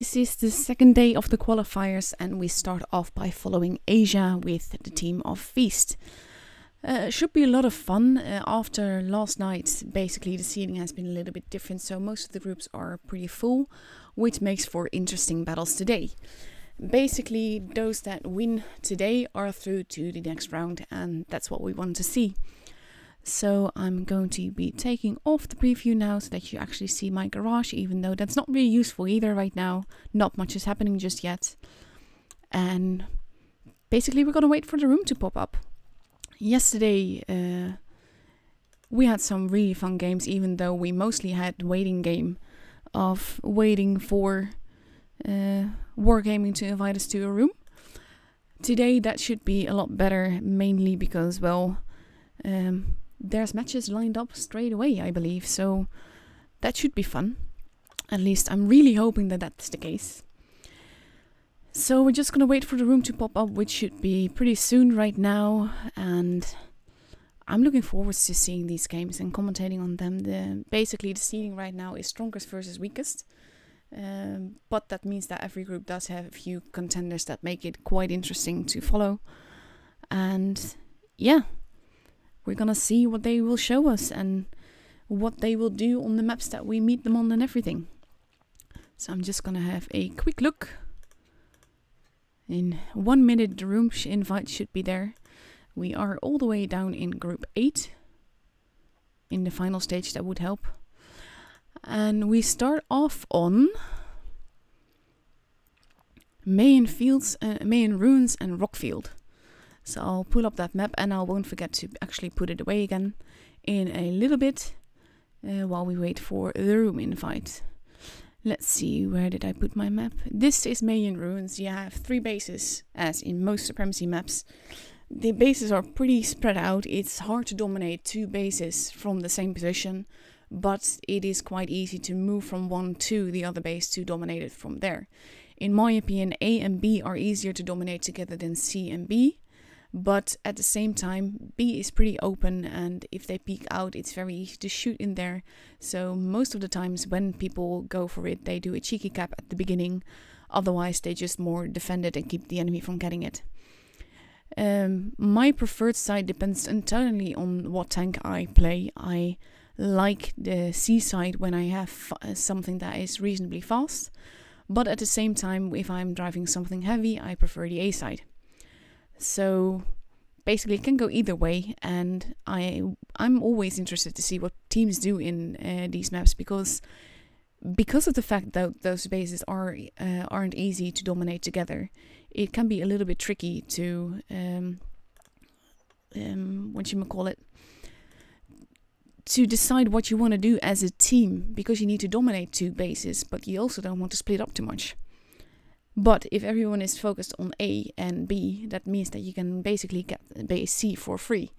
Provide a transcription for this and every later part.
This is the second day of the qualifiers, and we start off by following Asia with the team of Feast. Should be a lot of fun. After last night, basically the seeding has been a little bit different, so most of the groups are pretty full, which makes for interesting battles today. Basically, those that win today are through to the next round, and that's what we want to see. So I'm going to be taking off the preview now so that you actually see my garage, even though that's not really useful either right now. Not much is happening just yet. And basically we're gonna wait for the room to pop up. Yesterday we had some really fun games, even though we mostly had the waiting game of waiting for Wargaming to invite us to a room. Today that should be a lot better, mainly because, well, there's matches lined up straight away, I believe, so that should be fun. At least I'm really hoping that that's the case. So we're just gonna wait for the room to pop up, which should be pretty soon right now, and I'm looking forward to seeing these games and commentating on them. Basically the seeding right now is strongest versus weakest, but that means that every group does have a few contenders that make it quite interesting to follow. And yeah, we're gonna see what they will show us and what they will do on the maps that we meet them on and everything. So I'm just gonna have a quick look. In 1 minute the room invite should be there. We are all the way down in group 8. In the final stage, that would help. And we start off on Mayan Ruins and Rockfield. So I'll pull up that map, and I won't forget to actually put it away again in a little bit while we wait for the room invite. Let's see, where did I put my map? This is Mayan Ruins. You have 3 bases, as in most Supremacy maps. The bases are pretty spread out. It's hard to dominate 2 bases from the same position, but it is quite easy to move from one to the other base to dominate it from there. In my opinion, A and B are easier to dominate together than C and B. But at the same time, B is pretty open, and if they peek out, it's very easy to shoot in there. So most of the times when people go for it, they do a cheeky cap at the beginning. Otherwise, they just more defend it and keep the enemy from getting it. My preferred side depends entirely on what tank I play. I like the C side when I have something that is reasonably fast. But at the same time, if I'm driving something heavy, I prefer the A side. So basically it can go either way, and I'm always interested to see what teams do in these maps, because of the fact that those bases aren't easy to dominate together. It can be a little bit tricky to to decide what you want to do as a team, because you need to dominate 2 bases, but you also don't want to split up too much. But if everyone is focused on A and B, that means that you can basically get base C for free.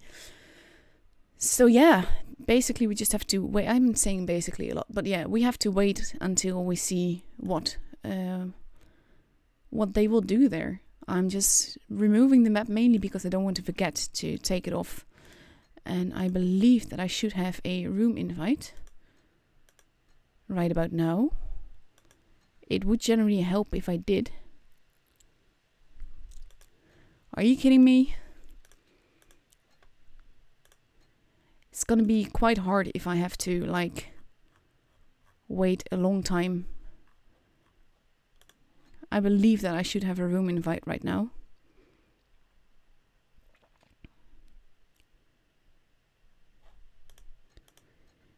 So yeah, basically we just have to wait. I'm saying basically a lot, but yeah, we have to wait until we see what they will do there. I'm just removing the map mainly because I don't want to forget to take it off. And I believe that I should have a room invite right about now. It would generally help if I did. Are you kidding me? It's gonna be quite hard if I have to, like, wait a long time. I believe that I should have a room invite right now.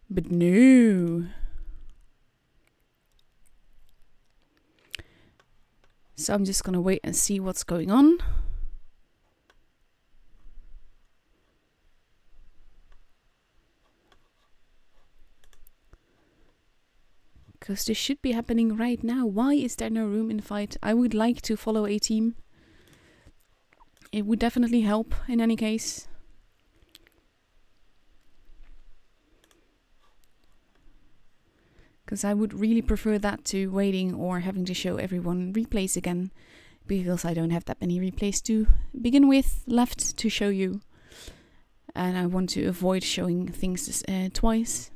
But no. So I'm just gonna wait and see what's going on. Because this should be happening right now. Why is there no room invite? I would like to follow a team. It would definitely help in any case. Because I would really prefer that to waiting or having to show everyone replays again, because I don't have that many replays to begin with left to show you. And I want to avoid showing things twice,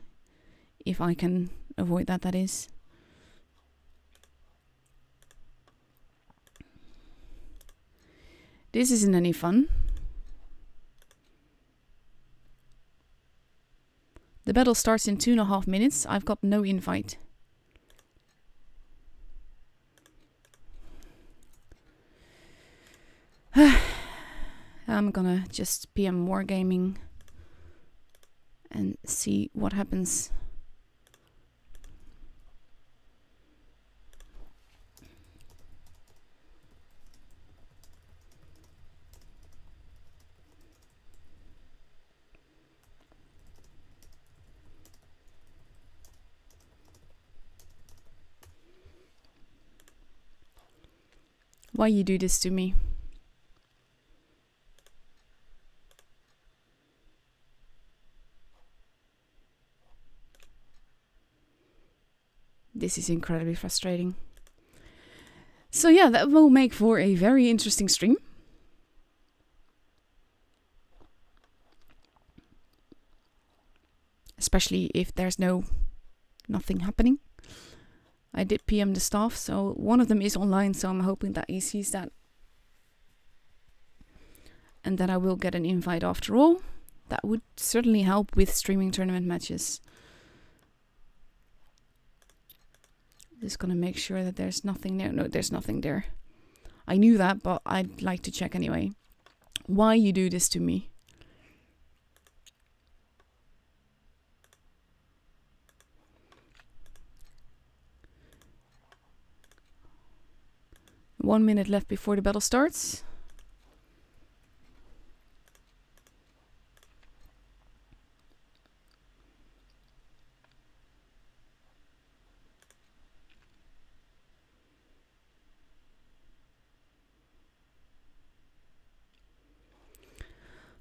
if I can avoid that, that is. This isn't any fun. The battle starts in 2.5 minutes. I've got no invite. I'm gonna just PM Wargaming and see what happens. Why you do this to me? This is incredibly frustrating. So yeah, that will make for a very interesting stream. Especially if there's nothing happening. I did PM the staff, so one of them is online, so I'm hoping that he sees that. And that I will get an invite after all. That would certainly help with streaming tournament matches. Just gonna make sure that there's nothing there. No, there's nothing there. I knew that, but I'd like to check anyway. Why you do this to me? One minute left before the battle starts.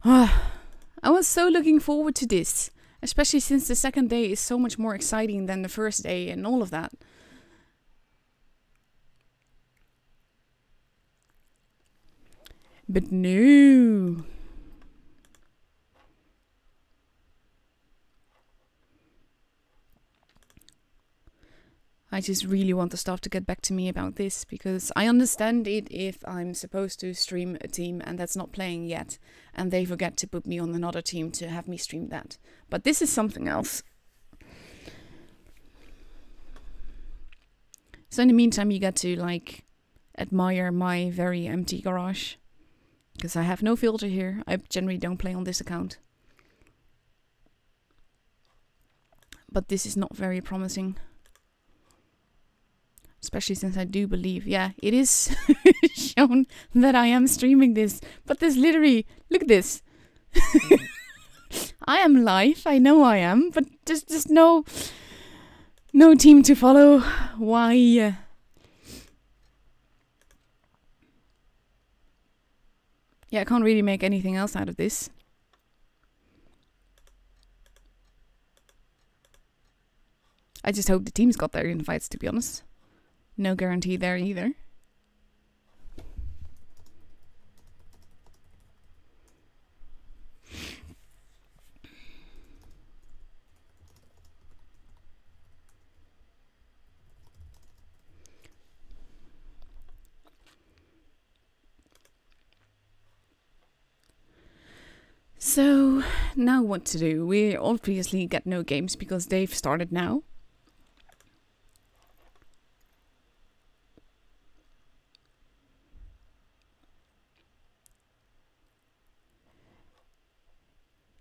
I was so looking forward to this, especially since the second day is so much more exciting than the first day and all of that. But no. I just really want the staff to get back to me about this, because I understand it if I'm supposed to stream a team and that's not playing yet, and they forget to put me on another team to have me stream that. But this is something else. So in the meantime, you get to like admire my very empty garage. Because I have no filter here. I generally don't play on this account. But this is not very promising. Especially since I do believe, yeah, it is shown that I am streaming this. But this literally, look at this. I am live, I know I am, but just no team to follow. Why? Yeah, I can't really make anything else out of this. I just hope the teams got their invites, to be honest. No guarantee there either. So, now what to do? We obviously get no games because they've started now.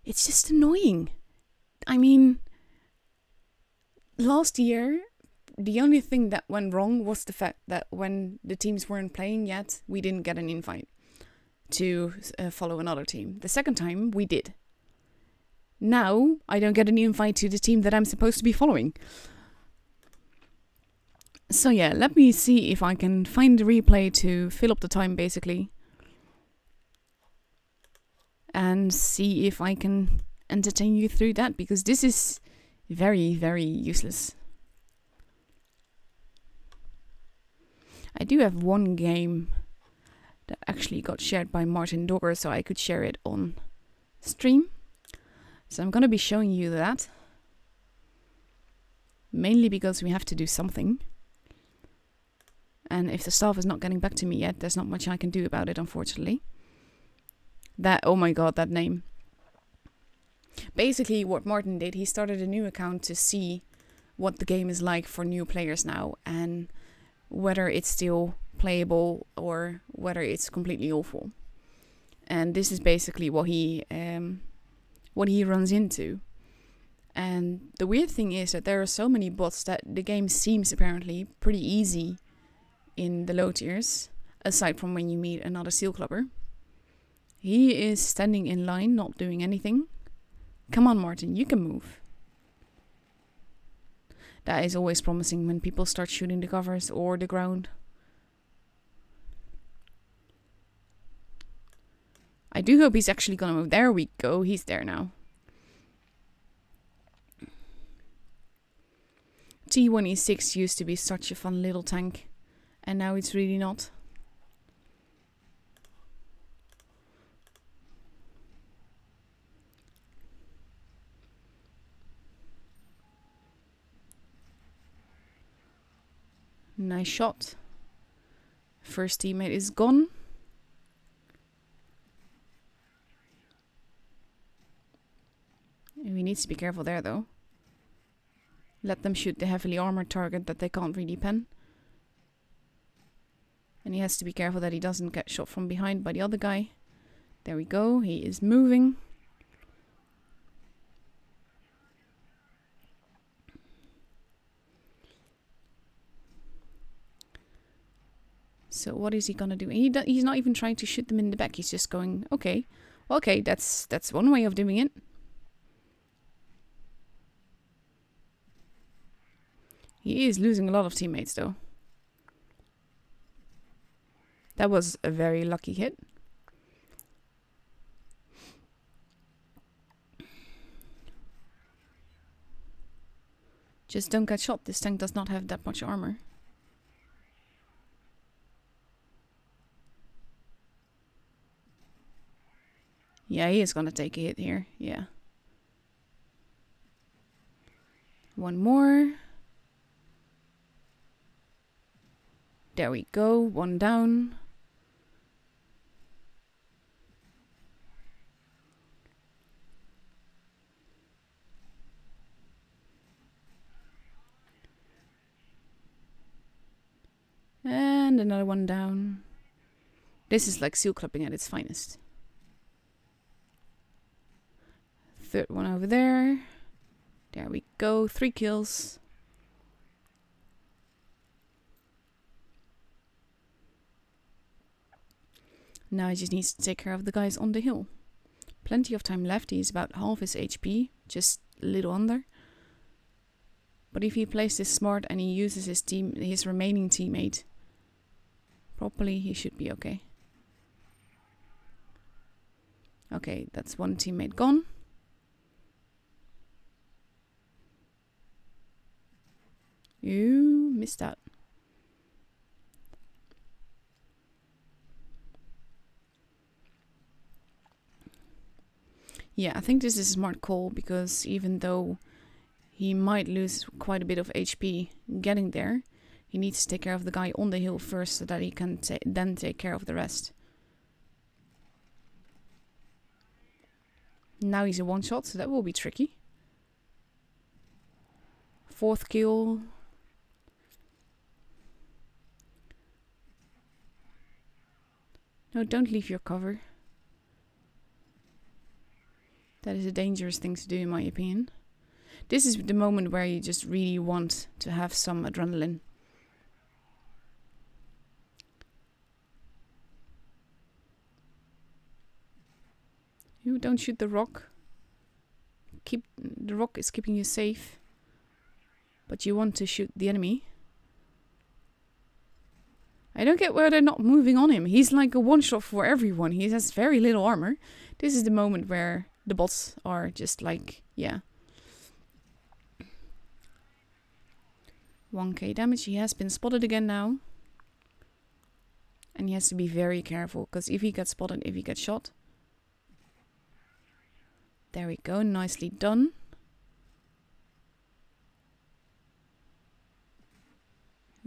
It's just annoying. I mean, last year, the only thing that went wrong was the fact that when the teams weren't playing yet, we didn't get an invite to follow another team. The second time, we did. Now, I don't get an invite to the team that I'm supposed to be following. So yeah, let me see if I can find the replay to fill up the time, basically. And see if I can entertain you through that, because this is very, very useless. I do have one game that actually got shared by Martin Dogger, so I could share it on stream. So I'm going to be showing you that. Mainly because we have to do something. And if the staff is not getting back to me yet, there's not much I can do about it, unfortunately. That, oh my god, that name. Basically, what Martin did, he started a new account to see what the game is like for new players now, and whether it's still playable or whether it's completely awful. And this is basically what he runs into. And the weird thing is that there are so many bots that the game seems apparently pretty easy in the low tiers, aside from when you meet another seal clubber. He is standing in line, not doing anything. Come on, Martin, you can move. That is always promising when people start shooting the covers or the ground. I do hope he's actually gonna move. There we go, he's there now. T26 used to be such a fun little tank, and now it's really not. Nice shot. First teammate is gone. And we need to be careful there though. Let them shoot the heavily armored target that they can't really pen. And he has to be careful that he doesn't get shot from behind by the other guy. There we go, he is moving. So what is he gonna do? He's not even trying to shoot them in the back. He's just going, okay, okay, that's one way of doing it. He is losing a lot of teammates though. That was a very lucky hit. Just don't get shot. This tank does not have that much armor. Yeah, he is gonna take a hit here. Yeah. One more. There we go. One down. And another one down. This is like seal clubbing at its finest. Third one over there. There we go. 3 kills. Now he just needs to take care of the guys on the hill. Plenty of time left. He's about half his HP. Just a little under. But if he plays this smart and he uses his remaining teammate properly, he should be okay. Okay, that's one teammate gone. You missed out. Yeah, I think this is a smart call, because even though he might lose quite a bit of HP getting there, he needs to take care of the guy on the hill first so that he can then take care of the rest. Now he's a one-shot, so that will be tricky. 4th kill. No, don't leave your cover. That is a dangerous thing to do, in my opinion. This is the moment where you just really want to have some adrenaline. You don't shoot the rock. The rock is keeping you safe. But you want to shoot the enemy. I don't get why they're not moving on him. He's like a one-shot for everyone. He has very little armor. This is the moment where the bots are just like, yeah. 1k damage. He has been spotted again now. And he has to be very careful, because if he gets spotted, if he gets shot. There we go. Nicely done.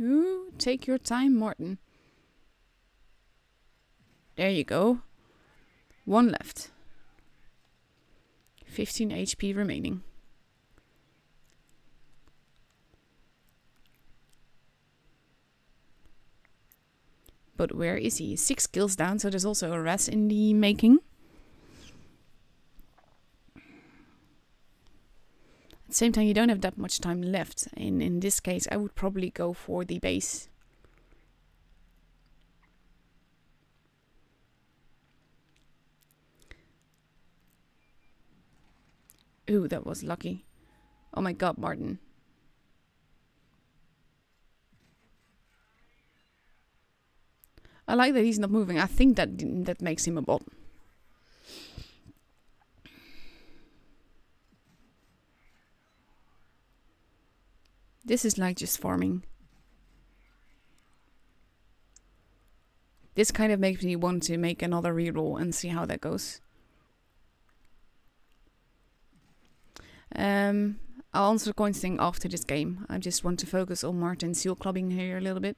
Ooh, take your time, Martin. There you go. 1 left. 15 HP remaining. But where is he? 6 kills down, so there's also a res in the making. At the same time, you don't have that much time left. In this case, I would probably go for the base. Ooh, that was lucky. Oh my god, Martin. I like that he's not moving. I think that makes him a bot. This is like just farming. This kind of makes me want to make another reroll and see how that goes. I'll answer the coins thing after this game. I just want to focus on Martin seal clubbing here a little bit.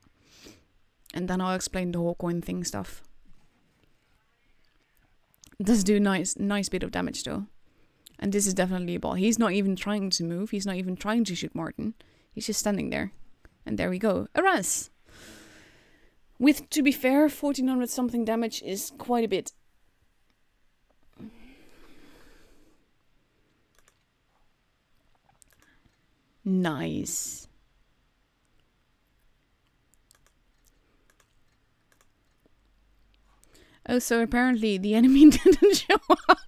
And then I'll explain the whole coin thing stuff. It does do nice bit of damage though. And this is definitely a ball. He's not even trying to move. He's not even trying to shoot Martin. He's just standing there. And there we go. A res! With, to be fair, 1400 something damage is quite a bit. Nice. Oh, so apparently the enemy didn't show up.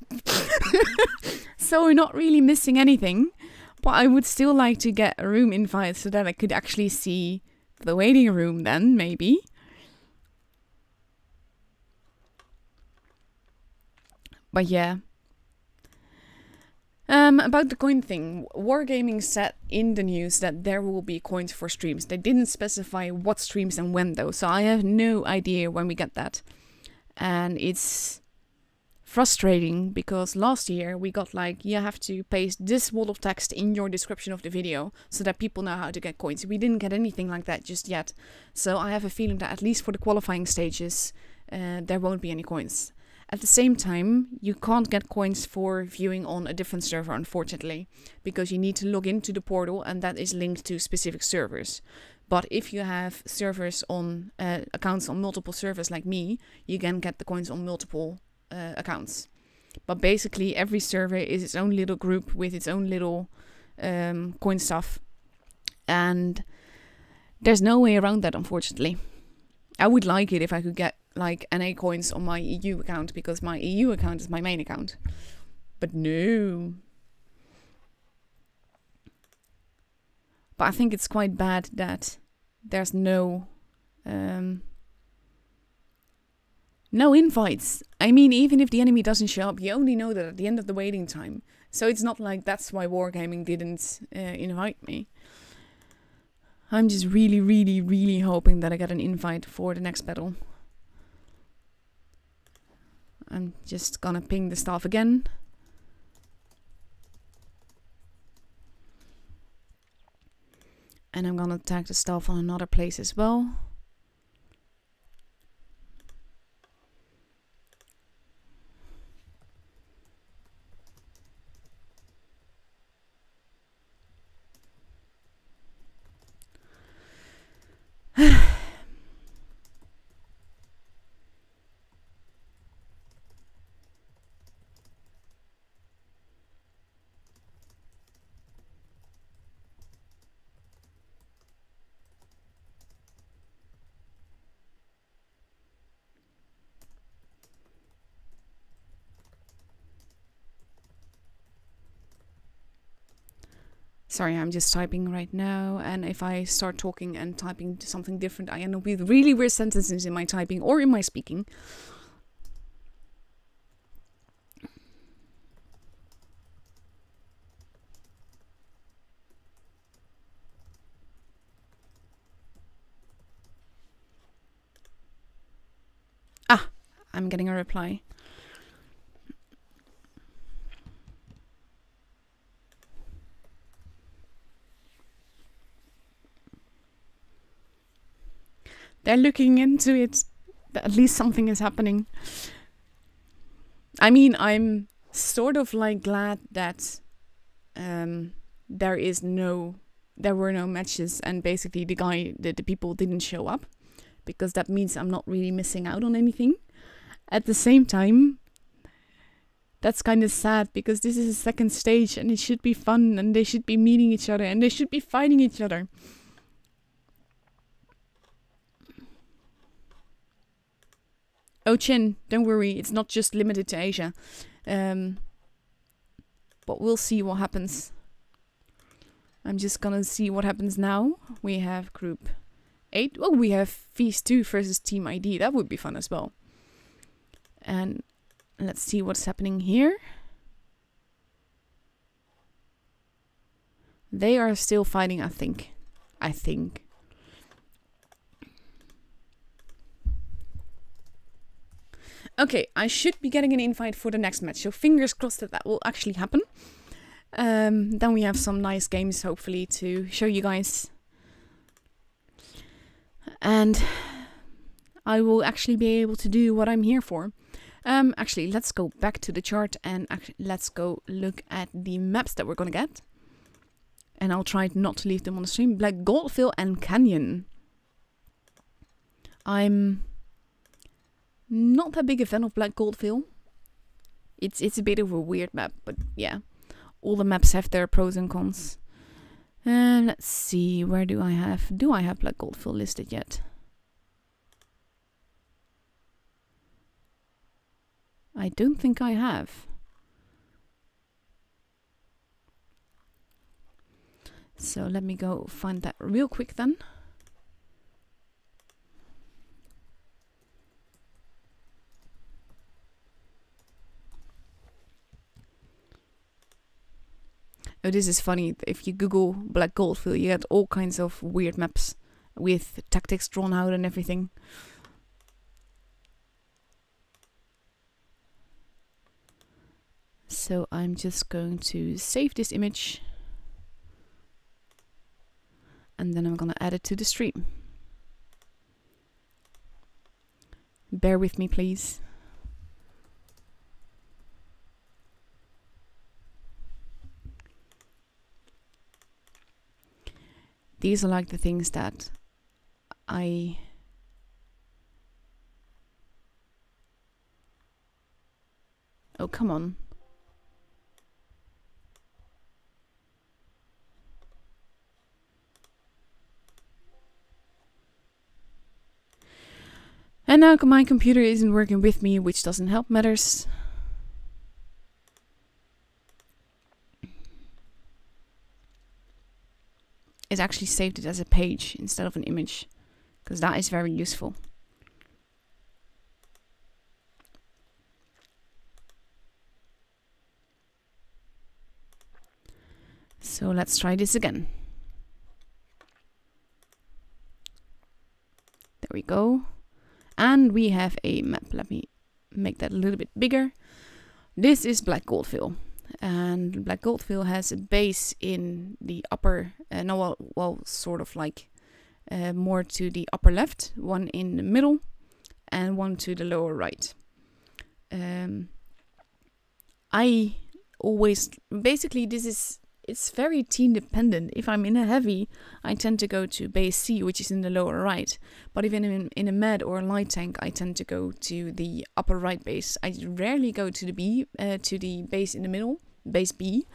So we're not really missing anything. But I would still like to get a room invite so that I could actually see the waiting room then, maybe. But yeah. About the coin thing, Wargaming said in the news that there will be coins for streams. They didn't specify what streams and when though, so I have no idea when we get that. And it's frustrating because last year we got like, you have to paste this wall of text in your description of the video so that people know how to get coins. We didn't get anything like that just yet. So I have a feeling that at least for the qualifying stages, there won't be any coins. At the same time, you can't get coins for viewing on a different server, unfortunately, because you need to log into the portal and that is linked to specific servers. But if you have servers on accounts on multiple servers like me, you can get the coins on multiple accounts. But basically, every server is its own little group with its own little coin stuff. And there's no way around that, unfortunately. I would like it if I could get like NA coins on my EU account because my EU account is my main account. But no. But I think it's quite bad that there's no invites. I mean, even if the enemy doesn't show up, you only know that at the end of the waiting time. So it's not like that's why Wargaming didn't invite me. I'm just really, really, really hoping that I get an invite for the next battle. I'm just gonna ping the staff again. And I'm gonna tag the staff on another place as well. Sorry, I'm just typing right now, and if I start talking and typing something different, I end up with really weird sentences in my typing or in my speaking. Ah, I'm getting a reply. They're looking into it. At least something is happening. I mean, I'm sort of like glad that there were no matches, and basically the people didn't show up, because that means I'm not really missing out on anything. At the same time, that's kind of sad, because this is a second stage and it should be fun, and they should be meeting each other, and they should be fighting each other. Oh, Chin, don't worry, it's not just limited to Asia. But we'll see what happens. I'm just gonna see what happens now. We have group 8. Oh, we have Feast 2 versus Team ID. That would be fun as well. And let's see what's happening here. They are still fighting, I think. Okay, I should be getting an invite for the next match, so fingers crossed that will actually happen. Then we have some nice games, hopefully, to show you guys. And I will actually be able to do what I'm here for. Actually, let's go back to the chart and let's go look at the maps that we're gonna get. And I'll try not to leave them on the stream. Black Goldfield and Canyon. I'm not that big a fan of Black Goldfield. It's a bit of a weird map, but yeah. All the maps have their pros and cons. Let's see, where do I have Black Goldfield listed yet? I don't think I have. So let me go find that real quick then. Oh, this is funny. If you Google Black Goldfield, you get all kinds of weird maps with tactics drawn out and everything. So I'm just going to save this image. And then I'm gonna add it to the stream. Bear with me, please. These are like the things that oh, come on. And now my computer isn't working with me, which doesn't help matters. It actually saved it as a page instead of an image, because that is very useful. So let's try this again. There we go. And we have a map. Let me make that a little bit bigger. This is Black Goldfield. And Black Goldfield has a base in the upper, sort of like more to the upper left, one in the middle, and one to the lower right. I always, basically it's very team dependent. If I'm in a heavy, I tend to go to base C, which is in the lower right. But if I'm in a med or a light tank, I tend to go to the upper right base. I rarely go to the base in the middle, base B.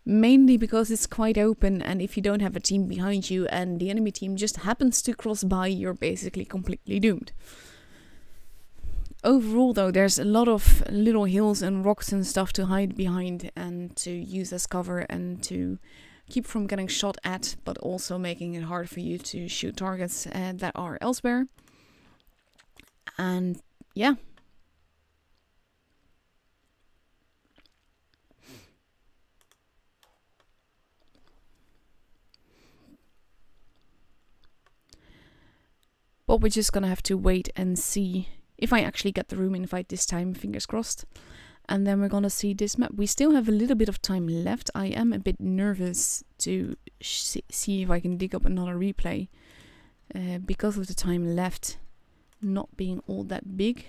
Mainly because it's quite open, and if you don't have a team behind you and the enemy team just happens to cross by, you're basically completely doomed. Overall though, there's a lot of little hills and rocks and stuff to hide behind and to use as cover and to keep from getting shot at, but also making it hard for you to shoot targets that are elsewhere. And yeah. But we're just gonna have to wait and see if I actually get the room invite this time, fingers crossed. And then we're gonna see this map. We still have a little bit of time left. I am a bit nervous to see if I can dig up another replay. Because of the time left not being all that big.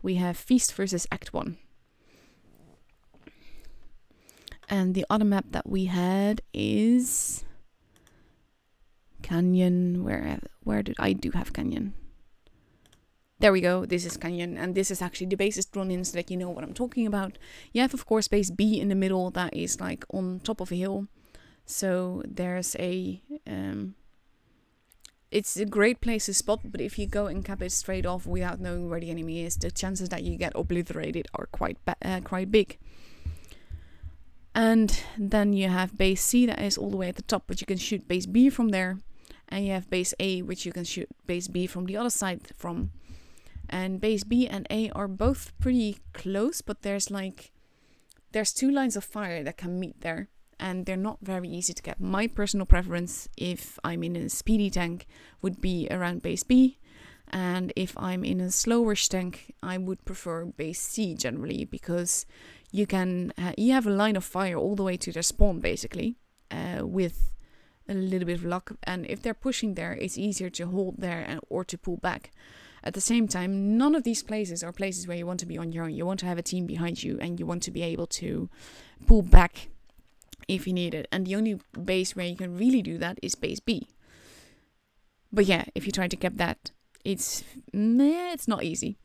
We have Feast versus Act 1. And the other map that we had is Canyon. Where did I do have Canyon? There we go. This is Canyon, and this is actually the bases drawn in so that you know what I'm talking about. You have, of course, base B in the middle that is like on top of a hill. So there's a... it's a great place to spot, but if you go and cap it straight off without knowing where the enemy is, the chances that you get obliterated are quite big. And then you have base C that is all the way at the top, but you can shoot base B from there. And you have base A, which you can shoot base B from the other side from. And base B and A are both pretty close, but there's 2 lines of fire that can meet there. And they're not very easy to get. My personal preference, if I'm in a speedy tank, would be around base B. And if I'm in a slowish tank, I would prefer base C generally, because you have a line of fire all the way to their spawn, basically, with a little bit of luck. And if they're pushing there, it's easier to hold there or to pull back. At the same time, none of these places are places where you want to be on your own. You want to have a team behind you, and you want to be able to pull back if you need it. And the only base where you can really do that is base B. But yeah, if you try to cap that, it's not easy.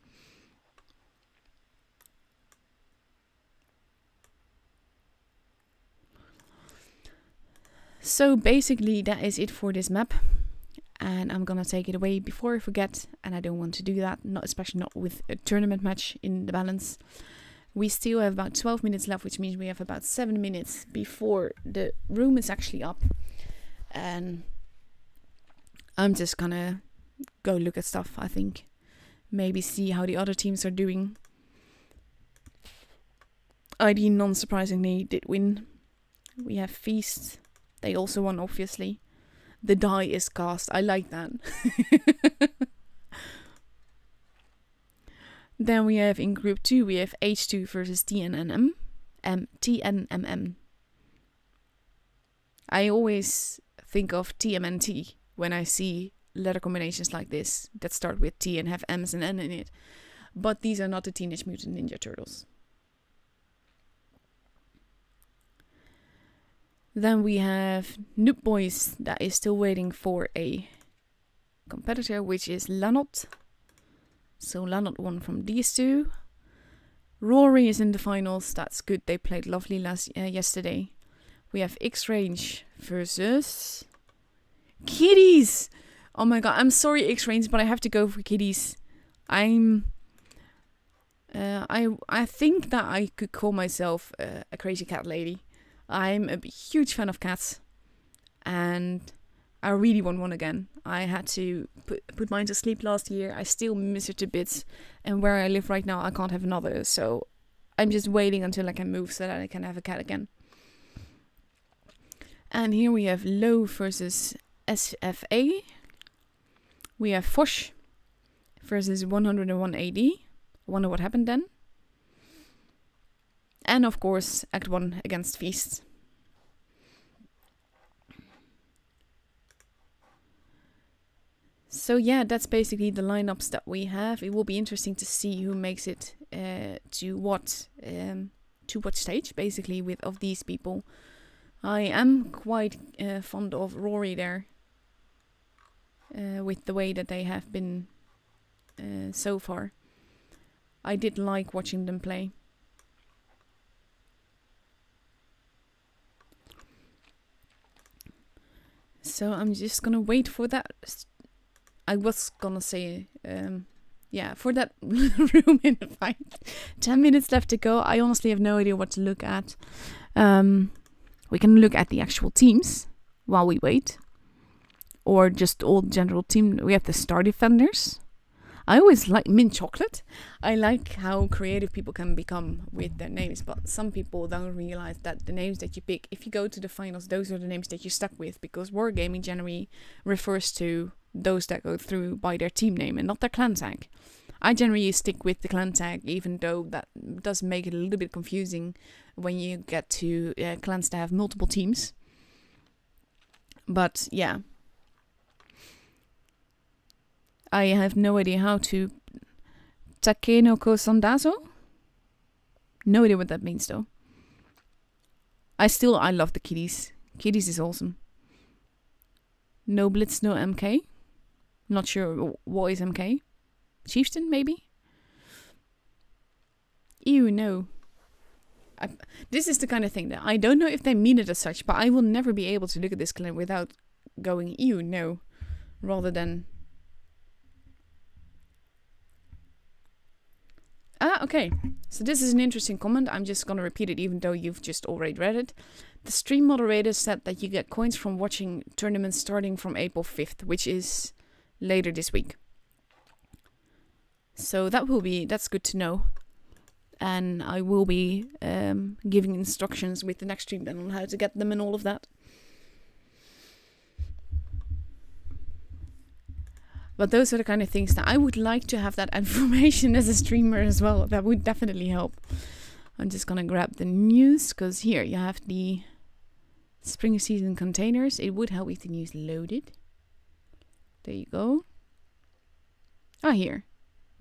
So basically that is it for this map. And I'm gonna take it away before I forget, and I don't want to do that, especially not with a tournament match in the balance. We still have about 12 minutes left, which means we have about 7 minutes before the room is actually up. And I'm just gonna go look at stuff, I think. Maybe see how the other teams are doing. ID, non-surprisingly, did win. We have Feast. They also won, obviously. The die is cast. I like that. Then we have in group 2, we have H2 versus TNMM. TNMM. I always think of TMNT when I see letter combinations like this that start with T and have M's and N in it. But these are not the Teenage Mutant Ninja Turtles. Then we have Noob Boys that is still waiting for a competitor, which is Lanot. So Lanot won from these two. Rory is in the finals. That's good. They played lovely yesterday. We have X-Range versus Kitties. Oh my god, I'm sorry X-Range, but I have to go for Kitties. I think that I could call myself a crazy cat lady. I'm a huge fan of cats, and I really want one again. I had to put mine to sleep last year. I still miss her to bits, and where I live right now, I can't have another. So I'm just waiting until I can move so that I can have a cat again. And here we have Low versus SFA. We have Fosh versus 101 AD. Wonder what happened then. And of course, Act 1 against Feast. So yeah, that's basically the lineups that we have. It will be interesting to see who makes it to what stage, basically, of these people. I am quite fond of Rory there, with the way that they have been so far. I did like watching them play. So I'm just gonna wait for that. I was gonna say, yeah, for that room in the fight. 10 minutes left to go. I honestly have no idea what to look at. We can look at the actual teams while we wait. Or just all general team. We have the Star Defenders. I always like Mint Chocolate. I like how creative people can become with their names, but some people don't realize that the names that you pick, if you go to the finals, those are the names that you're stuck with, because wargaming generally refers to those that go through by their team name and not their clan tag. I generally stick with the clan tag, even though that does make it a little bit confusing when you get to clans that have multiple teams. But yeah. I have no idea how to Takeno ko Sandazo? No idea what that means though. I love the kitties. Kitties is awesome. No Blitz, no MK. Not sure what is MK. Chieftain, maybe? Ew, no. This is the kind of thing that I don't know if they mean it as such, but I will never be able to look at this calendar without going, ew, no. Rather than... okay. So this is an interesting comment. I'm just going to repeat it even though you've just already read it. The stream moderator said that you get coins from watching tournaments starting from April 5th, which is later this week. So that's good to know. And I will be giving instructions with the next stream then on how to get them and all of that. But those are the kind of things that I would like to have that information as a streamer as well. That would definitely help. I'm just gonna grab the news, because here you have the spring season containers. It would help if the news loaded. There you go. Ah, here.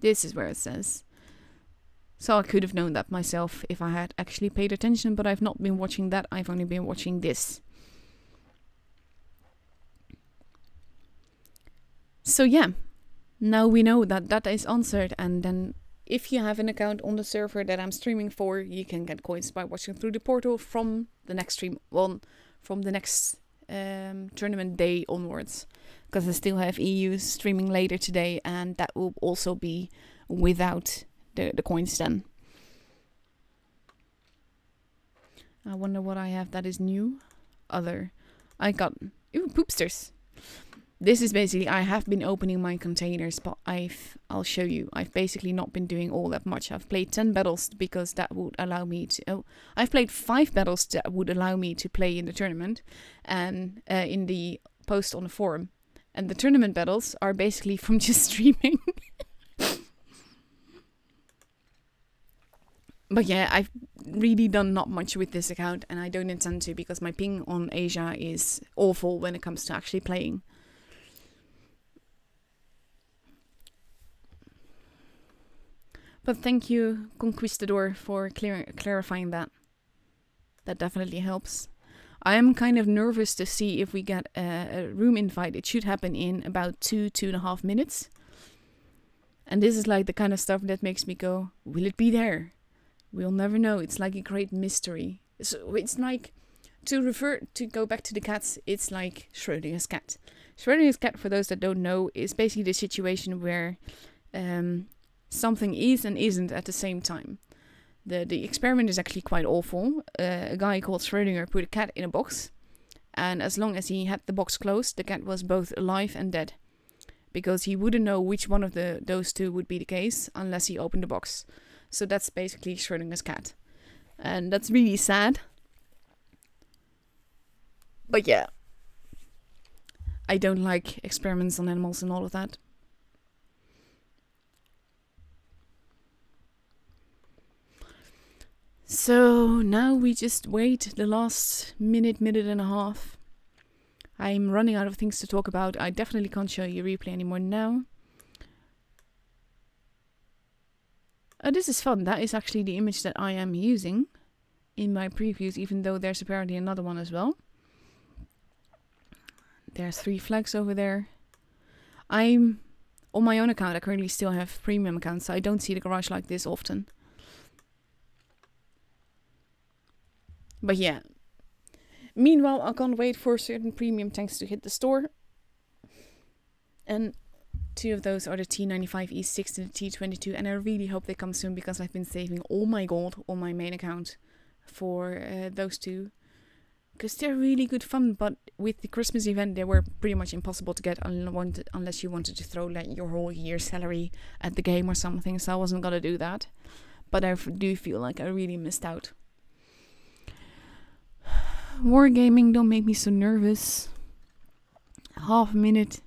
This is where it says. So I could have known that myself if I had actually paid attention, but I've not been watching that. I've only been watching this. So yeah, now we know that that is answered, and then if you have an account on the server that I'm streaming for, you can get coins by watching through the portal from the next stream, from the next tournament day onwards, because I still have EU streaming later today, and that will also be without the coins then. I wonder what I have that is new. Other. I got... Ooh, poopsters. This is basically, I have been opening my containers, but I'll show you. I've basically not been doing all that much. I've played 10 battles because that would allow me to... Oh, I've played 5 battles that would allow me to play in the tournament and in the post on the forum. And the tournament battles are basically from just streaming. But yeah, I've really done not much with this account, and I don't intend to because my ping on Asia is awful when it comes to actually playing. But thank you, Conquistador, for clarifying that. That definitely helps. I am kind of nervous to see if we get a room invite. It should happen in about 2.5 minutes. And this is like the kind of stuff that makes me go, will it be there? We'll never know. It's like a great mystery. So it's like, to go back to the cats, it's like Schrodinger's cat. Schrodinger's cat, for those that don't know, is basically the situation where something is and isn't at the same time. The experiment is actually quite awful. A guy called Schrödinger put a cat in a box, and as long as he had the box closed, the cat was both alive and dead, because he wouldn't know which one of those two would be the case unless he opened the box. So that's basically Schrödinger's cat, and that's really sad. But yeah, I don't like experiments on animals and all of that. So now we just wait the last minute and a half. I'm running out of things to talk about. I definitely can't show you replay anymore now. Oh, this is fun. That is actually the image that I am using in my previews, even though there's apparently another one as well. There's 3 flags over there. I'm on my own account. I currently still have premium accounts, so I don't see the garage like this often. But yeah. Meanwhile, I can't wait for certain premium tanks to hit the store. And 2 of those are the T95 E6 and the T22. And I really hope they come soon, because I've been saving all my gold on my main account for those 2. Because they're really good fun. But with the Christmas event, they were pretty much impossible to get unless you wanted to throw like your whole year's salary at the game or something. So I wasn't going to do that. But I do feel like I really missed out. Wargaming, don't make me so nervous. Half a minute.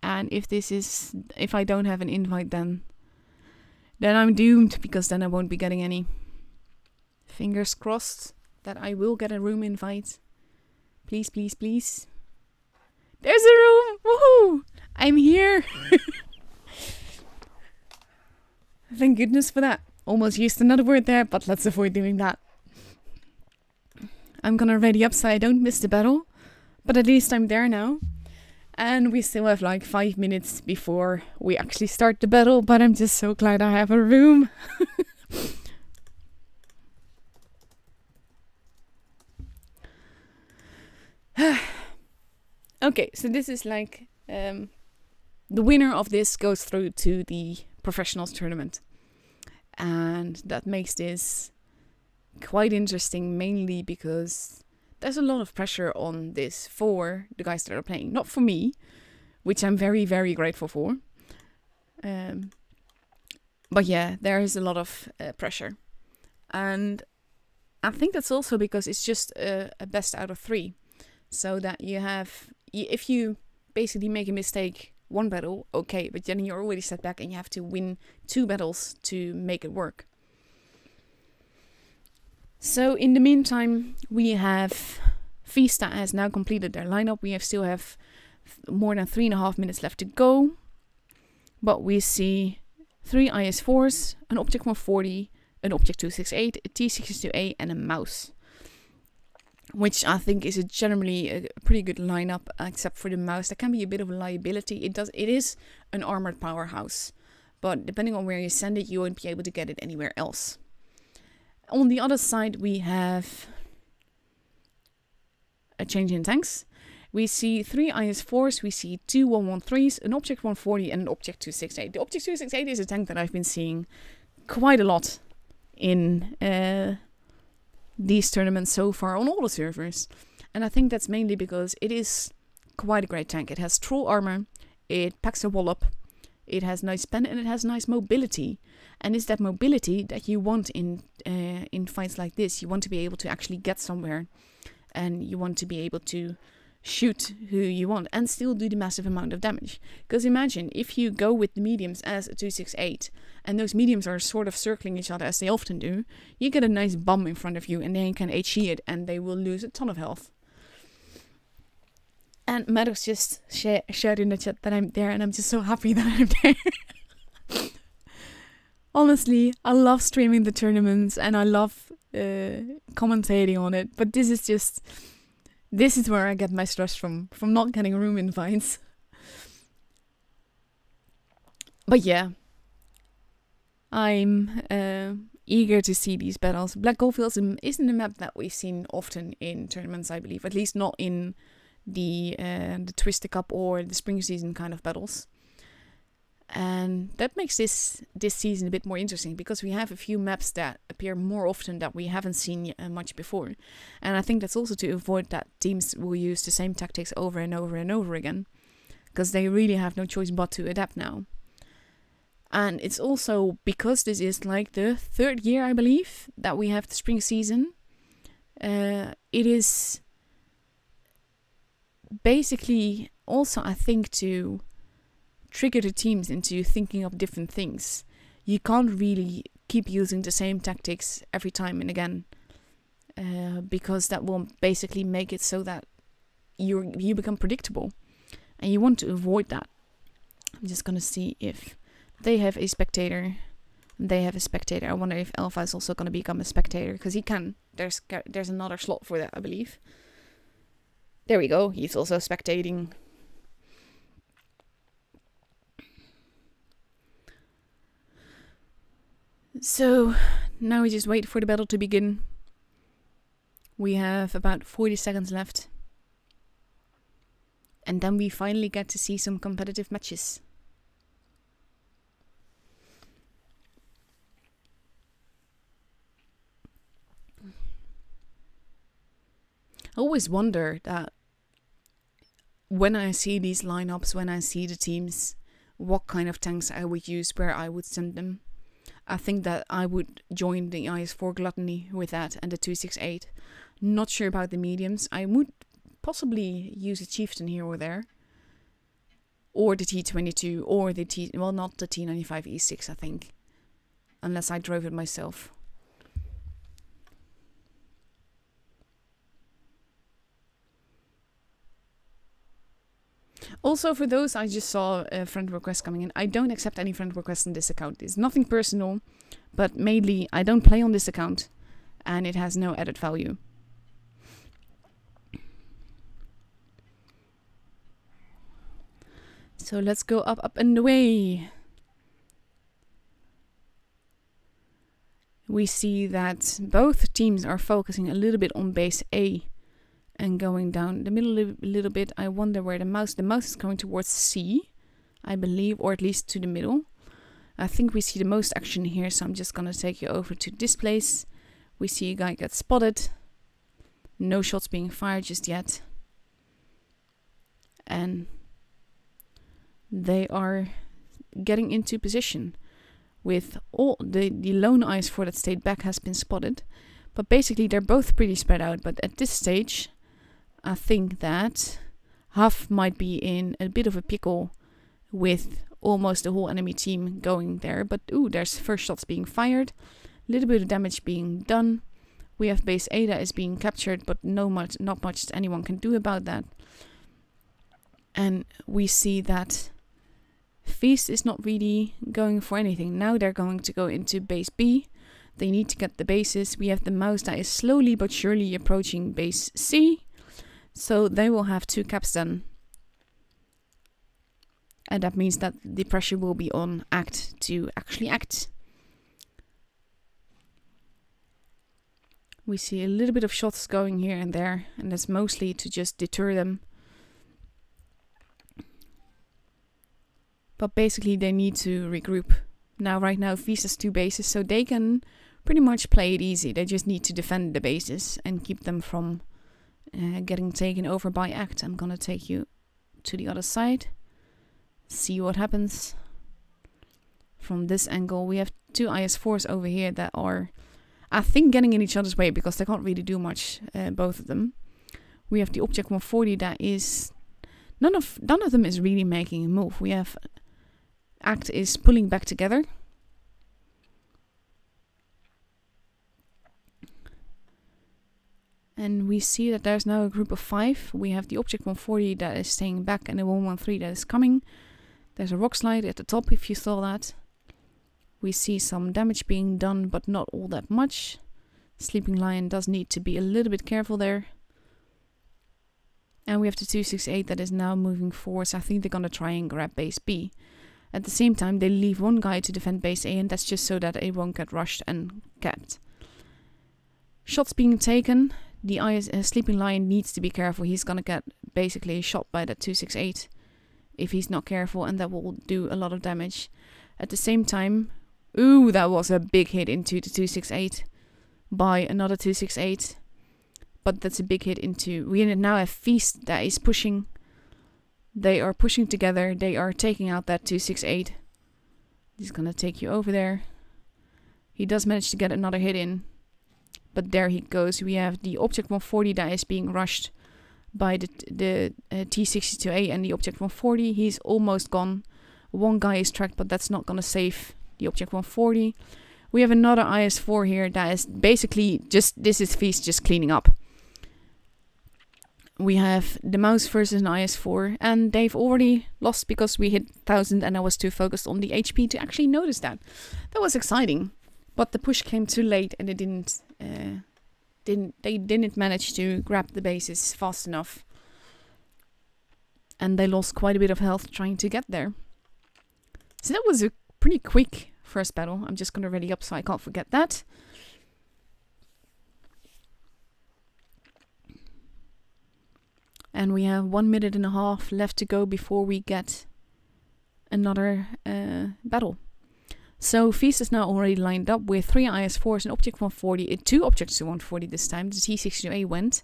And if I don't have an invite, then I'm doomed, because then I won't be getting any. Fingers crossed that I will get a room invite. Please, please, please. There's a room! Woohoo! I'm here! Thank goodness for that. Almost used another word there, but let's avoid doing that. I'm gonna ready up so I don't miss the battle, but at least I'm there now. And we still have like 5 minutes before we actually start the battle, but I'm just so glad I have a room. Okay, so this is like the winner of this goes through to the professionals tournament, and that makes this quite interesting, mainly because there's a lot of pressure on this for the guys that are playing, not for me, which I'm very, very grateful for. But yeah, there is a lot of pressure, and I think that's also because it's just a best out of 3. So that you have, if you basically make a mistake one battle, okay, but then you're already set back and you have to win 2 battles to make it work. So in the meantime, we have Feast that has now completed their lineup. We still have more than 3.5 minutes left to go. But we see 3 IS-4s, an Object 140, an Object 268, a T-62A and a mouse. Which I think is generally a pretty good lineup, except for the mouse. That can be a bit of a liability. It is an armored powerhouse, but depending on where you send it, you won't be able to get it anywhere else. On the other side, we have a change in tanks. We see 3 IS-4s, we see 2 113s, an Object 140 and an Object 268. The Object 268 is a tank that I've been seeing quite a lot in these tournaments so far on all the servers. And I think that's mainly because it is quite a great tank. It has troll armor, it packs a wallop, it has nice pen, and it has nice mobility. And it's that mobility that you want in fights like this. You want to be able to actually get somewhere, and you want to be able to shoot who you want and still do the massive amount of damage. Because imagine if you go with the mediums as a 268 and those mediums are sort of circling each other as they often do, you get a nice bomb in front of you and then you can HE it and they will lose a ton of health. And Maddox just shared in the chat that I'm there, and I'm just so happy that I'm there. Honestly, I love streaming the tournaments and I love commentating on it, but this is where I get my stress from not getting room invites. But yeah, I'm eager to see these battles. Black Goldfields isn't a map that we've seen often in tournaments, I believe. At least not in the Twister Cup or the spring season kind of battles. And that makes this season a bit more interesting, because we have a few maps that appear more often that we haven't seen much before. And I think that's also to avoid that teams will use the same tactics over and over and over again, because they really have no choice but to adapt now. And it's also because this is like the 3rd year, I believe, that we have the spring season. It is basically also, I think, to trigger the teams into thinking of different things. You can't really keep using the same tactics every time and again, because that will basically make it so that you become predictable, and you want to avoid that. I'm just gonna see if they have a spectator. They have a spectator. I wonder if Alpha is also gonna become a spectator, because he can. There's another slot for that, I believe. There we go. He's also spectating. So now we just wait for the battle to begin. We have about 40 seconds left. And then we finally get to see some competitive matches. I always wonder that when I see these lineups, when I see the teams, what kind of tanks I would use, where I would send them. I think that I would join the IS-4 Gluttony with that and the 268. Not sure about the mediums. I would possibly use a Chieftain here or there. Or the T-22 or the well, not the T-95 E6, I think. Unless I drove it myself. Also, for those, I just saw a friend request coming in. I don't accept any friend requests on this account. It's nothing personal, but mainly I don't play on this account, and it has no added value. So let's go up, up and away. We see that both teams are focusing a little bit on base A and going down the middle a little bit. I wonder where the mouse is going towards C, I believe, or at least to the middle. I think we see the most action here, so I'm just gonna take you over to this place. We see a guy get spotted. No shots being fired just yet. And they are getting into position with all the lone IS-4 that stayed back has been spotted. But basically they're both pretty spread out. But at this stage, I think that Huff might be in a bit of a pickle with almost the whole enemy team going there. But ooh, there's first shots being fired. A little bit of damage being done. We have base A that is being captured, but not much anyone can do about that. And we see that Feast is not really going for anything. Now they're going to go into base B. They need to get the bases. We have the mouse that is slowly but surely approaching base C. So they will have 2 caps done. And that means that the pressure will be on Act to actually act. We see a little bit of shots going here and there, and that's mostly to just deter them. But basically they need to regroup. Now, right now, Feast has 2 bases, so they can pretty much play it easy. They just need to defend the bases and keep them from getting taken over by Act. I'm gonna take you to the other side. See what happens. From this angle, we have 2 IS-4s over here that are, I think, getting in each other's way because they can't really do much, both of them. We have the Object 140 that is... None of them is really making a move. We have... Act is pulling back together. And we see that there's now a group of 5. We have the Object 140 that is staying back and the 113 that is coming. There's a rock slide at the top if you saw that. We see some damage being done, but not all that much. Sleeping Lion does need to be a little bit careful there. And we have the 268 that is now moving forward. So I think they're going to try and grab base B. At the same time, they leave one guy to defend base A, and that's just so that it won't get rushed and capped. Shots being taken. The Sleeping Lion needs to be careful. He's going to get basically shot by that 268 if he's not careful, and that will do a lot of damage. At the same time, ooh, that was a big hit into the 268 by another 268. But that's a big hit into... We now have Feast that is pushing. They are pushing together. They are taking out that 268. He's gonna take you over there. He does manage to get another hit in. But there he goes. We have the Object 140 that is being rushed by the T-62A and the Object 140. He's almost gone. One guy is tracked, but that's not gonna save the Object 140. We have another IS-4 here that is basically just... This is Feast just cleaning up. We have the mouse versus an IS-4, and they've already lost because we hit 1000 and I was too focused on the HP to actually notice that. That was exciting, but the push came too late and it they didn't manage to grab the bases fast enough. And they lost quite a bit of health trying to get there. So that was a pretty quick first battle. I'm just gonna ready up so I can't forget that. And we have 1.5 minutes left to go before we get another battle. So Feast is now already lined up with 3 IS-4s, an Object 140, 2 Objects 140 this time. The T-62A went,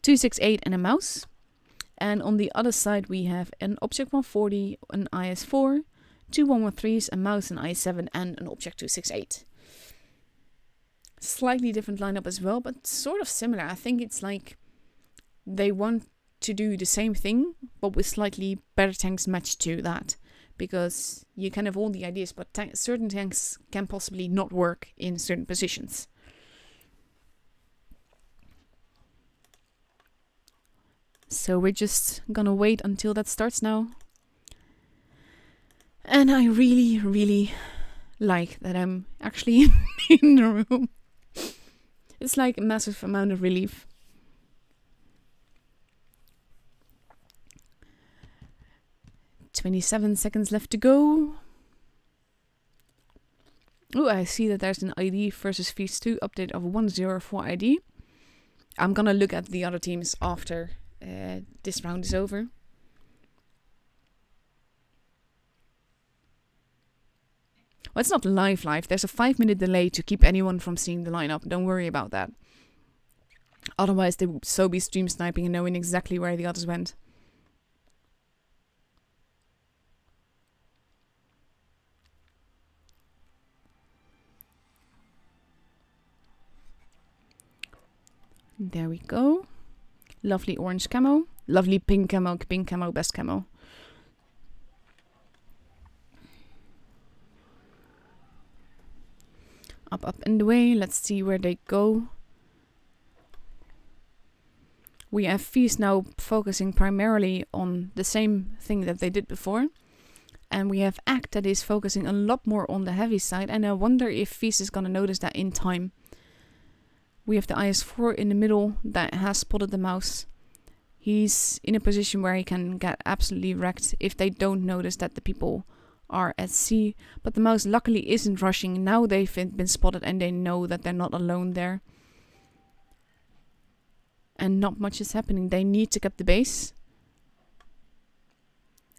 268 and a mouse. And on the other side we have an Object 140, an IS-4, 2 113s, a mouse, an IS-7 and an Object 268. Slightly different lineup as well, but sort of similar. I think it's like they want to do the same thing, but with slightly better tanks matched to that. Because you can have all the ideas, but certain tanks can possibly not work in certain positions. So we're just gonna wait until that starts now. And I really, really like that I'm actually in the room. It's like a massive amount of relief. "27 seconds left to go." Oh, I see that there's an ID versus Feast 2 update of 104 ID. I'm gonna look at the other teams after this round is over. Well, it's not live. There's a 5-minute delay to keep anyone from seeing the lineup. Don't worry about that. Otherwise, they would so be stream sniping and knowing exactly where the others went. There we go. Lovely orange camo. Lovely pink camo. Pink camo, best camo. Up and away. Let's see where they go. We have Feast now focusing primarily on the same thing that they did before. And we have Act that is focusing a lot more on the heavy side. And I wonder if Feast is going to notice that in time. We have the IS-4 in the middle that has spotted the mouse. He's in a position where he can get absolutely wrecked if they don't notice that the people are at sea. But the mouse luckily isn't rushing. Now they've been spotted and they know that they're not alone there. And not much is happening. They need to get the base.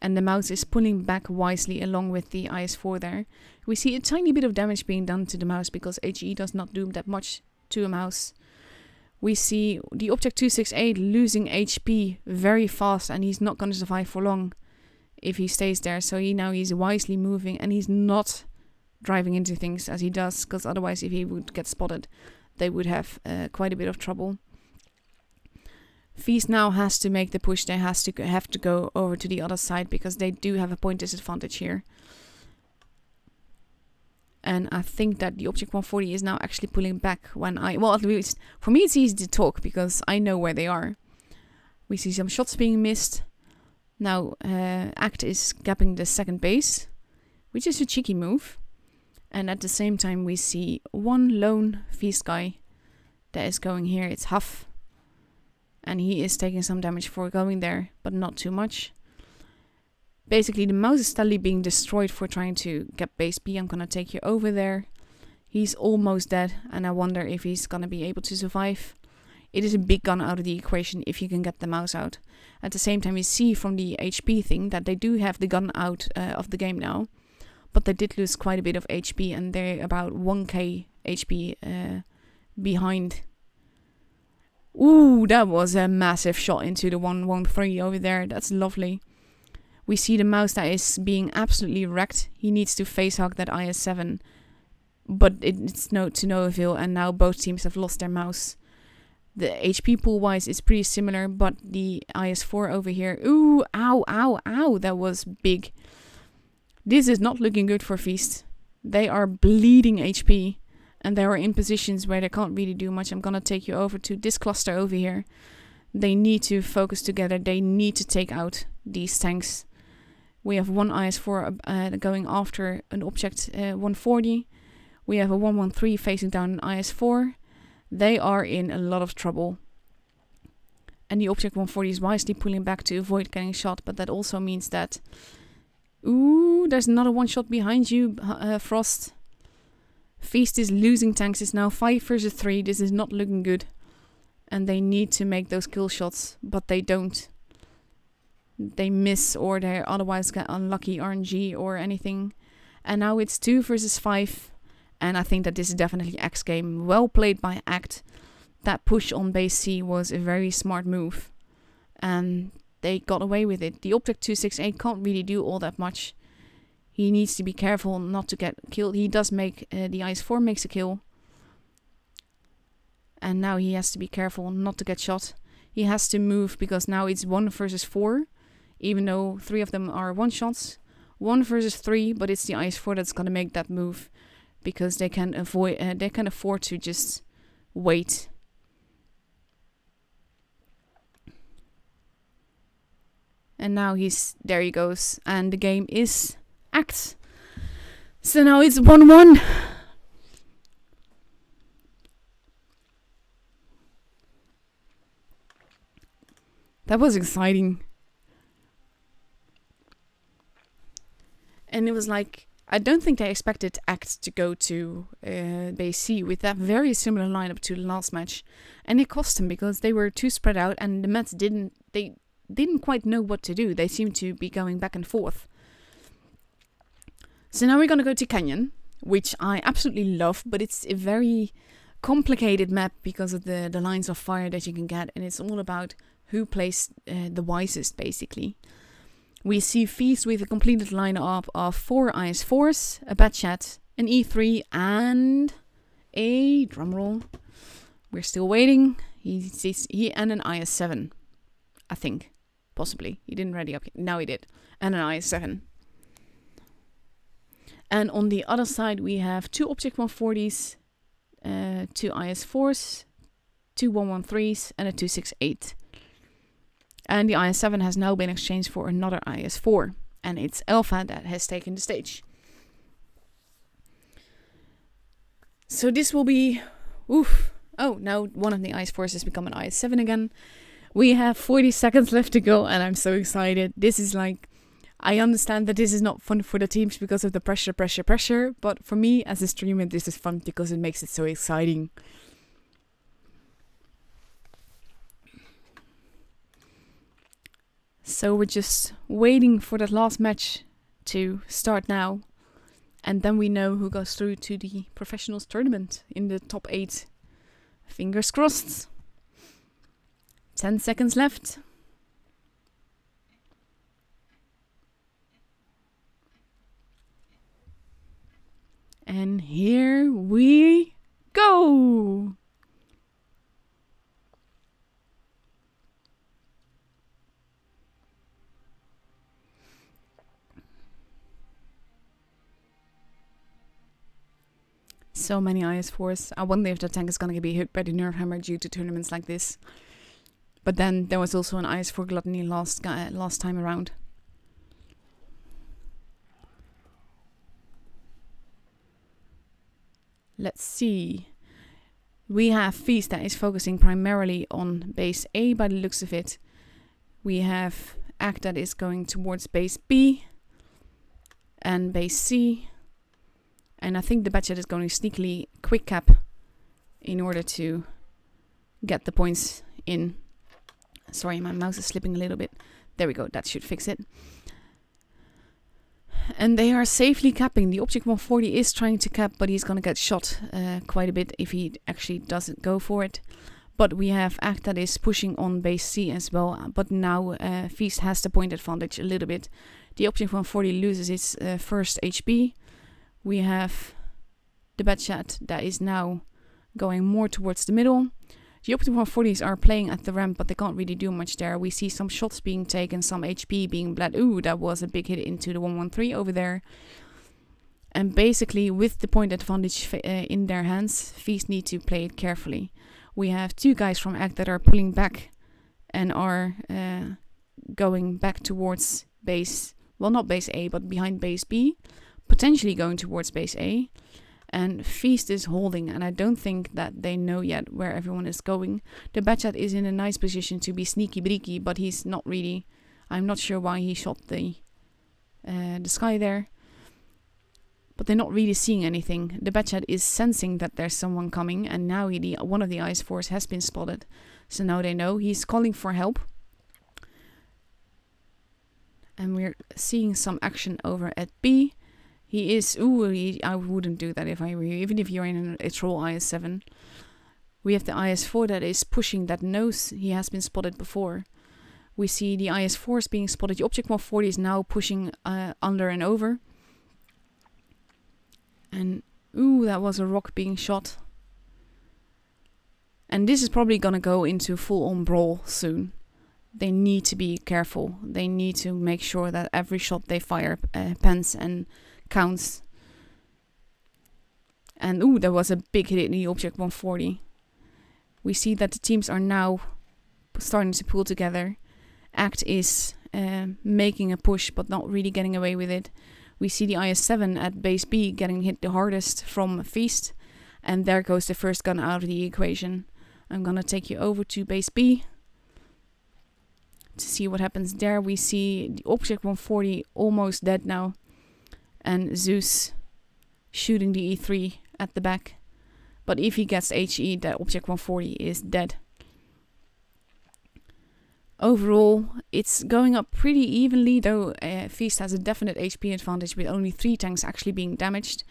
And the mouse is pulling back wisely along with the IS-4 there. We see a tiny bit of damage being done to the mouse because HE does not do that much to a mouse. We see the Object 268 losing HP very fast, and he's not going to survive for long if he stays there. So he's wisely moving, and he's not driving into things as he does, because otherwise if he would get spotted they would have quite a bit of trouble. Feast now has to make the push. They have to go over to the other side because they do have a point disadvantage here. And I think that the Object 140 is now actually pulling back when well, at least for me it's easy to talk because I know where they are. We see some shots being missed. Now Act is gapping the second base, which is a cheeky move. And at the same time we see one lone Feast guy that is going here. It's Huff. And he is taking some damage for going there, but not too much. Basically, the mouse is steadily being destroyed for trying to get base B. I'm gonna take you over there. He's almost dead, and I wonder if he's gonna be able to survive. It is a big gun out of the equation if you can get the mouse out. At the same time, you see from the HP thing that they do have the gun out of the game now. But they did lose quite a bit of HP, and they're about 1k HP behind. Ooh, that was a massive shot into the 113 over there. That's lovely. We see the mouse that is being absolutely wrecked. He needs to face hug that IS-7. But it's to no avail, and now both teams have lost their mouse. The HP pool wise is pretty similar, but the IS-4 over here. Ooh, ow, ow, ow. That was big. This is not looking good for Feast. They are bleeding HP. And they are in positions where they can't really do much. I'm gonna take you over to this cluster over here. They need to focus together. They need to take out these tanks. We have one IS-4 going after an Object 140. We have a 113 facing down an IS-4. They are in a lot of trouble. And the Object 140 is wisely pulling back to avoid getting shot. But that also means that... Ooh, there's another one shot behind you, Frost. Feast is losing tanks. It's now 5 versus 3. This is not looking good. And they need to make those kill shots, but they don't. They miss, or they otherwise get unlucky RNG or anything. And now it's 2 versus 5. And I think that this is definitely Act's game. Well played by Act. That push on base C was a very smart move. And they got away with it. The Object 268 can't really do all that much. He needs to be careful not to get killed. He does make, the IS-4 makes a kill. And now he has to be careful not to get shot. He has to move because now it's 1 versus 4. Even though 3 of them are one shots. 1 versus 3, but it's the IS-4 that's going to make that move. Because they can afford to just wait. And now there he goes. And the game is Act. So now it's 1-1. That was exciting. And it was like, I don't think they expected Act to go to base C with that very similar lineup to the last match. And it cost them because they were too spread out and the Mets didn't quite know what to do. They seemed to be going back and forth. So now we're going to go to Canyon, which I absolutely love, but it's a very complicated map because of the lines of fire that you can get, and it's all about who plays the wisest, basically. We see Feast with a completed lineup of 4 IS-4s, a Batchat, an E3, and a drumroll. We're still waiting. He and an IS-7, I think, possibly. He didn't ready up yet. Now he did, and an IS-7. And on the other side, we have 2 Object 140s, 2 IS-4s, 2 113s, and a 268. And the IS-7 has now been exchanged for another IS-4. And it's Alpha that has taken the stage. So this will be... Oof. Oh, now one of the IS-4s has become an IS-7 again. We have 40 seconds left to go, and I'm so excited. This is like... I understand that this is not fun for the teams because of the pressure, but for me as a streamer this is fun because it makes it so exciting. So we're just waiting for that last match to start now, and then we know who goes through to the professionals tournament in the top 8. Fingers crossed. 10 seconds left. And here we go! So many IS-4s. I wonder if the tank is gonna be hit by the nerf hammer due to tournaments like this. But then there was also an IS-4 gluttony last time around. Let's see. We have Feast that is focusing primarily on base A by the looks of it. We have Act that is going towards base B and base C. And I think the Batchat is going sneakily quick cap in order to get the points in. Sorry, my mouse is slipping a little bit. There we go, that should fix it. And they are safely capping. The Object 140 is trying to cap, but he's going to get shot quite a bit if he actually doesn't go for it. But we have Act that is pushing on base C as well. But now Feast has the point advantage a little bit. The Object 140 loses its first HP. We have the Batchat that is now going more towards the middle. The Object 140s are playing at the ramp, but they can't really do much there. We see some shots being taken, some HP being bled. Ooh, that was a big hit into the 113 over there. And basically, with the point advantage in their hands, Feast need to play it carefully. We have 2 guys from Act that are pulling back and are going back towards base, well, not base A, but behind base B, potentially going towards base A. And Feast is holding, and I don't think that they know yet where everyone is going. The Batchat is in a nice position to be sneaky breaky, but he's not really. I'm not sure why he shot the sky there. But they're not really seeing anything. The Batchat is sensing that there's someone coming, and now one of the IS-4s has been spotted. So now they know. He's calling for help. And we're seeing some action over at B. He is, I wouldn't do that if I were you, even if you're in a troll IS-7. We have the IS-4 that is pushing, that knows he has been spotted before. We see the IS-4s being spotted. The Object 140 is now pushing under and over. And, that was a rock being shot. And this is probably gonna go into full-on brawl soon. They need to be careful. They need to make sure that every shot they fire pans and counts. And there was a big hit in the Object 140. We see that the teams are now starting to pull together. Act is making a push but not really getting away with it. We see the IS-7 at base B getting hit the hardest from Feast, and there goes the first gun out of the equation. I'm gonna take you over to base B to see what happens there. We see the Object 140 almost dead now, and Zeus shooting the E3 at the back. But if he gets HE, that Object 140 is dead. Overall, it's going up pretty evenly, though Feast has a definite HP advantage with only 3 tanks actually being damaged.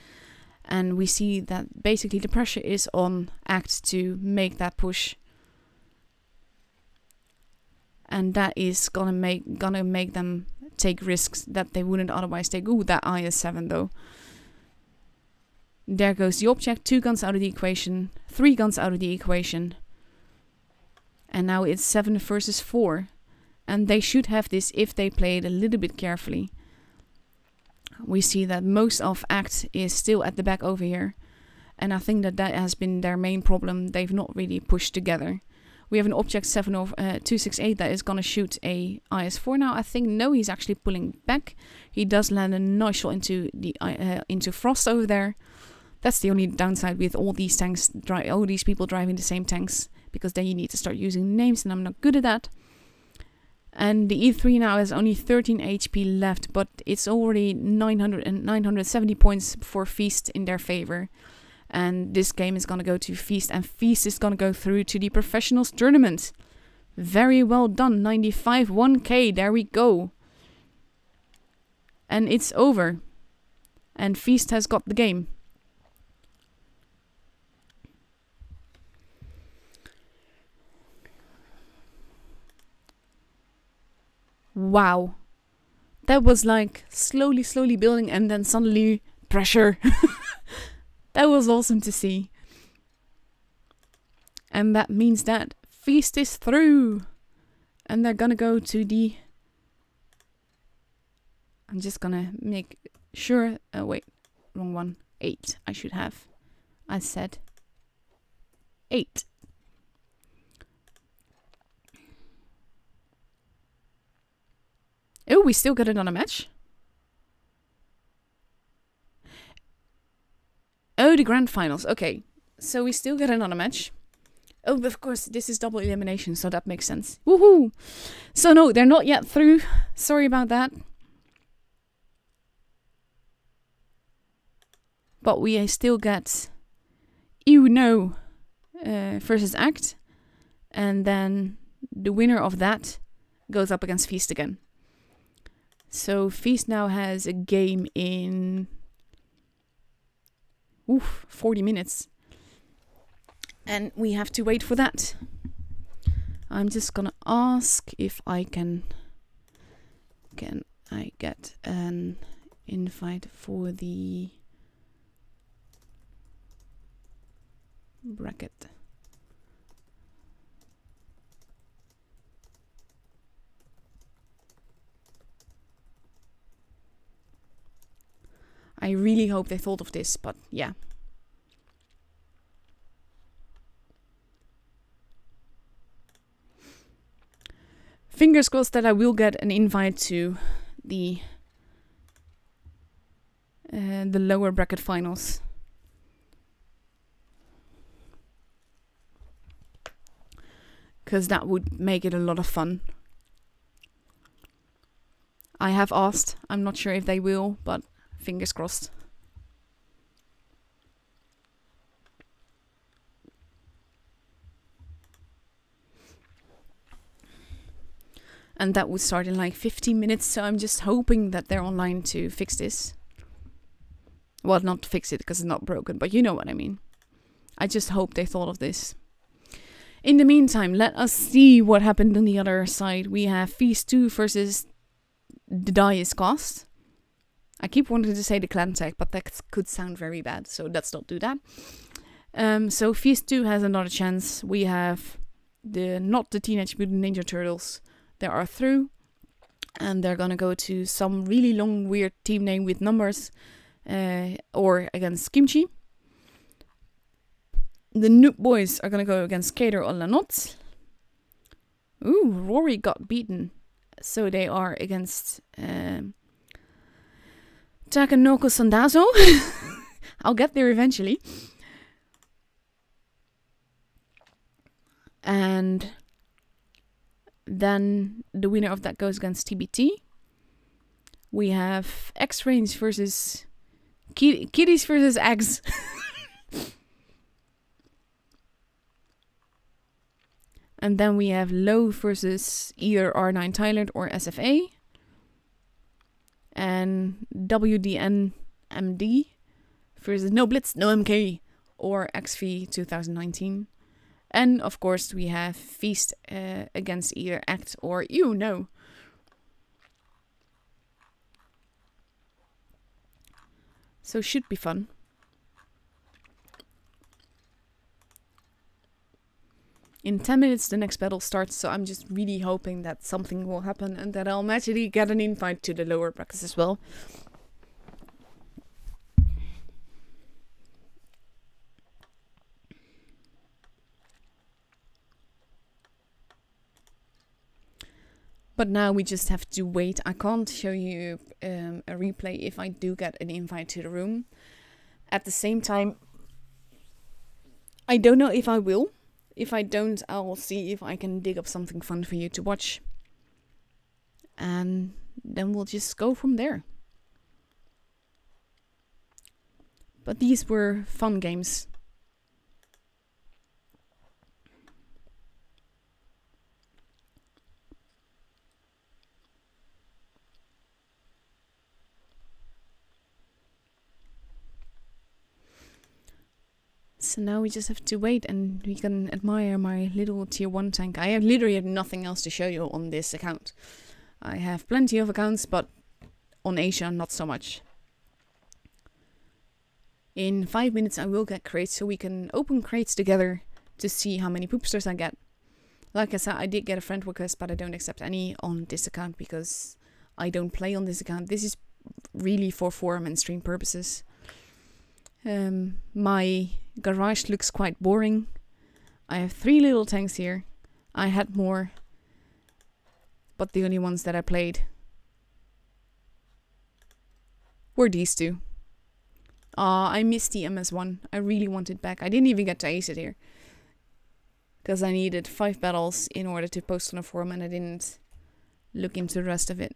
And we see that basically the pressure is on Act to make that push. And that is gonna make them take risks that they wouldn't otherwise take. Ooh, that IS-7 though. There goes the Object, 2 guns out of the equation, 3 guns out of the equation. And now it's 7 versus 4. And they should have this if they played a little bit carefully. We see that most of Act is still at the back over here. And I think that that has been their main problem. They've not really pushed together. We have an Object 268 that is going to shoot a IS-4 now. I think, no, he's actually pulling back. He does land a nice shot into Frost over there. That's the only downside with all these tanks, all these people driving the same tanks, because then you need to start using names, and I'm not good at that. And the E3 now has only 13 HP left, but it's already 970 points for Feast in their favor. And this game is going to go to Feast, and Feast is going to go through to the Professionals tournament. Very well done, 95 1k, there we go. And it's over. And Feast has got the game. Wow. That was like slowly building, and then suddenly pressure. That was awesome to see. And that means that Feast is through. And they're gonna go to the... I'm just gonna make sure... wait, wrong one. 8 I should have. I said 8. Oh, we still got another match. Oh, the grand finals. Okay, so we still get another match. Oh, of course, this is double elimination, so that makes sense. Woohoo! So no, they're not yet through. Sorry about that. But we still get Uno versus Act. And then the winner of that goes up against Feast again. So Feast now has a game in 40 minutes. And we have to wait for that. I'm just gonna ask if I can I get an invite for the bracket. I really hope they thought of this, but yeah. Fingers crossed that I will get an invite to the lower bracket finals. Because that would make it a lot of fun. I have asked. I'm not sure if they will, but fingers crossed. And that would start in like 15 minutes, so I'm just hoping that they're online to fix this. Well, not to fix it because it's not broken, but you know what I mean. I just hope they thought of this. In the meantime, let us see what happened on the other side. We have Feast 2 versus the Die is Cast. I keep wanting to say the clan tag, but that could sound very bad, so let's not do that. So Feast 2 has another chance. We have not the Teenage Mutant Ninja Turtles. They are through, and they're gonna go to some really long, weird team name with numbers, or against Kimchi. The Noob Boys are gonna go against Kader or Lanot. Ooh, Rory got beaten So they are against Takanoko Sandazo. I'll get there eventually. And then the winner of that goes against TBT. We have X-Range versus Kitties versus Eggs. And then we have Low versus either R9 Thailand or SFA. And WDNMD versus No Blitz, No MK or XV 2019. And of course we have Feast against either Act or You Know. So should be fun. In 10 minutes the next battle starts, so I'm just really hoping that something will happen and that I'll magically get an invite to the lower brackets as well. But now we just have to wait. I can't show you a replay if I do get an invite to the room. At the same time, I don't know if I will. If I don't, I'll see if I can dig up something fun for you to watch. And then we'll just go from there. But these were fun games. So now we just have to wait and we can admire my little tier 1 tank. I literally have nothing else to show you on this account. I have plenty of accounts, but on Asia not so much. In 5 minutes I will get crates so we can open crates together to see how many poopsters I get. Like I said, I did get a friend request, but I don't accept any on this account because I don't play on this account. This is really for forum and stream purposes. My garage looks quite boring. I have 3 little tanks here. I had more, but the only ones that I played were these 2. I missed the MS1. I really want it back. I didn't even get to ace it here because I needed 5 battles in order to post on a forum and I didn't look into the rest of it.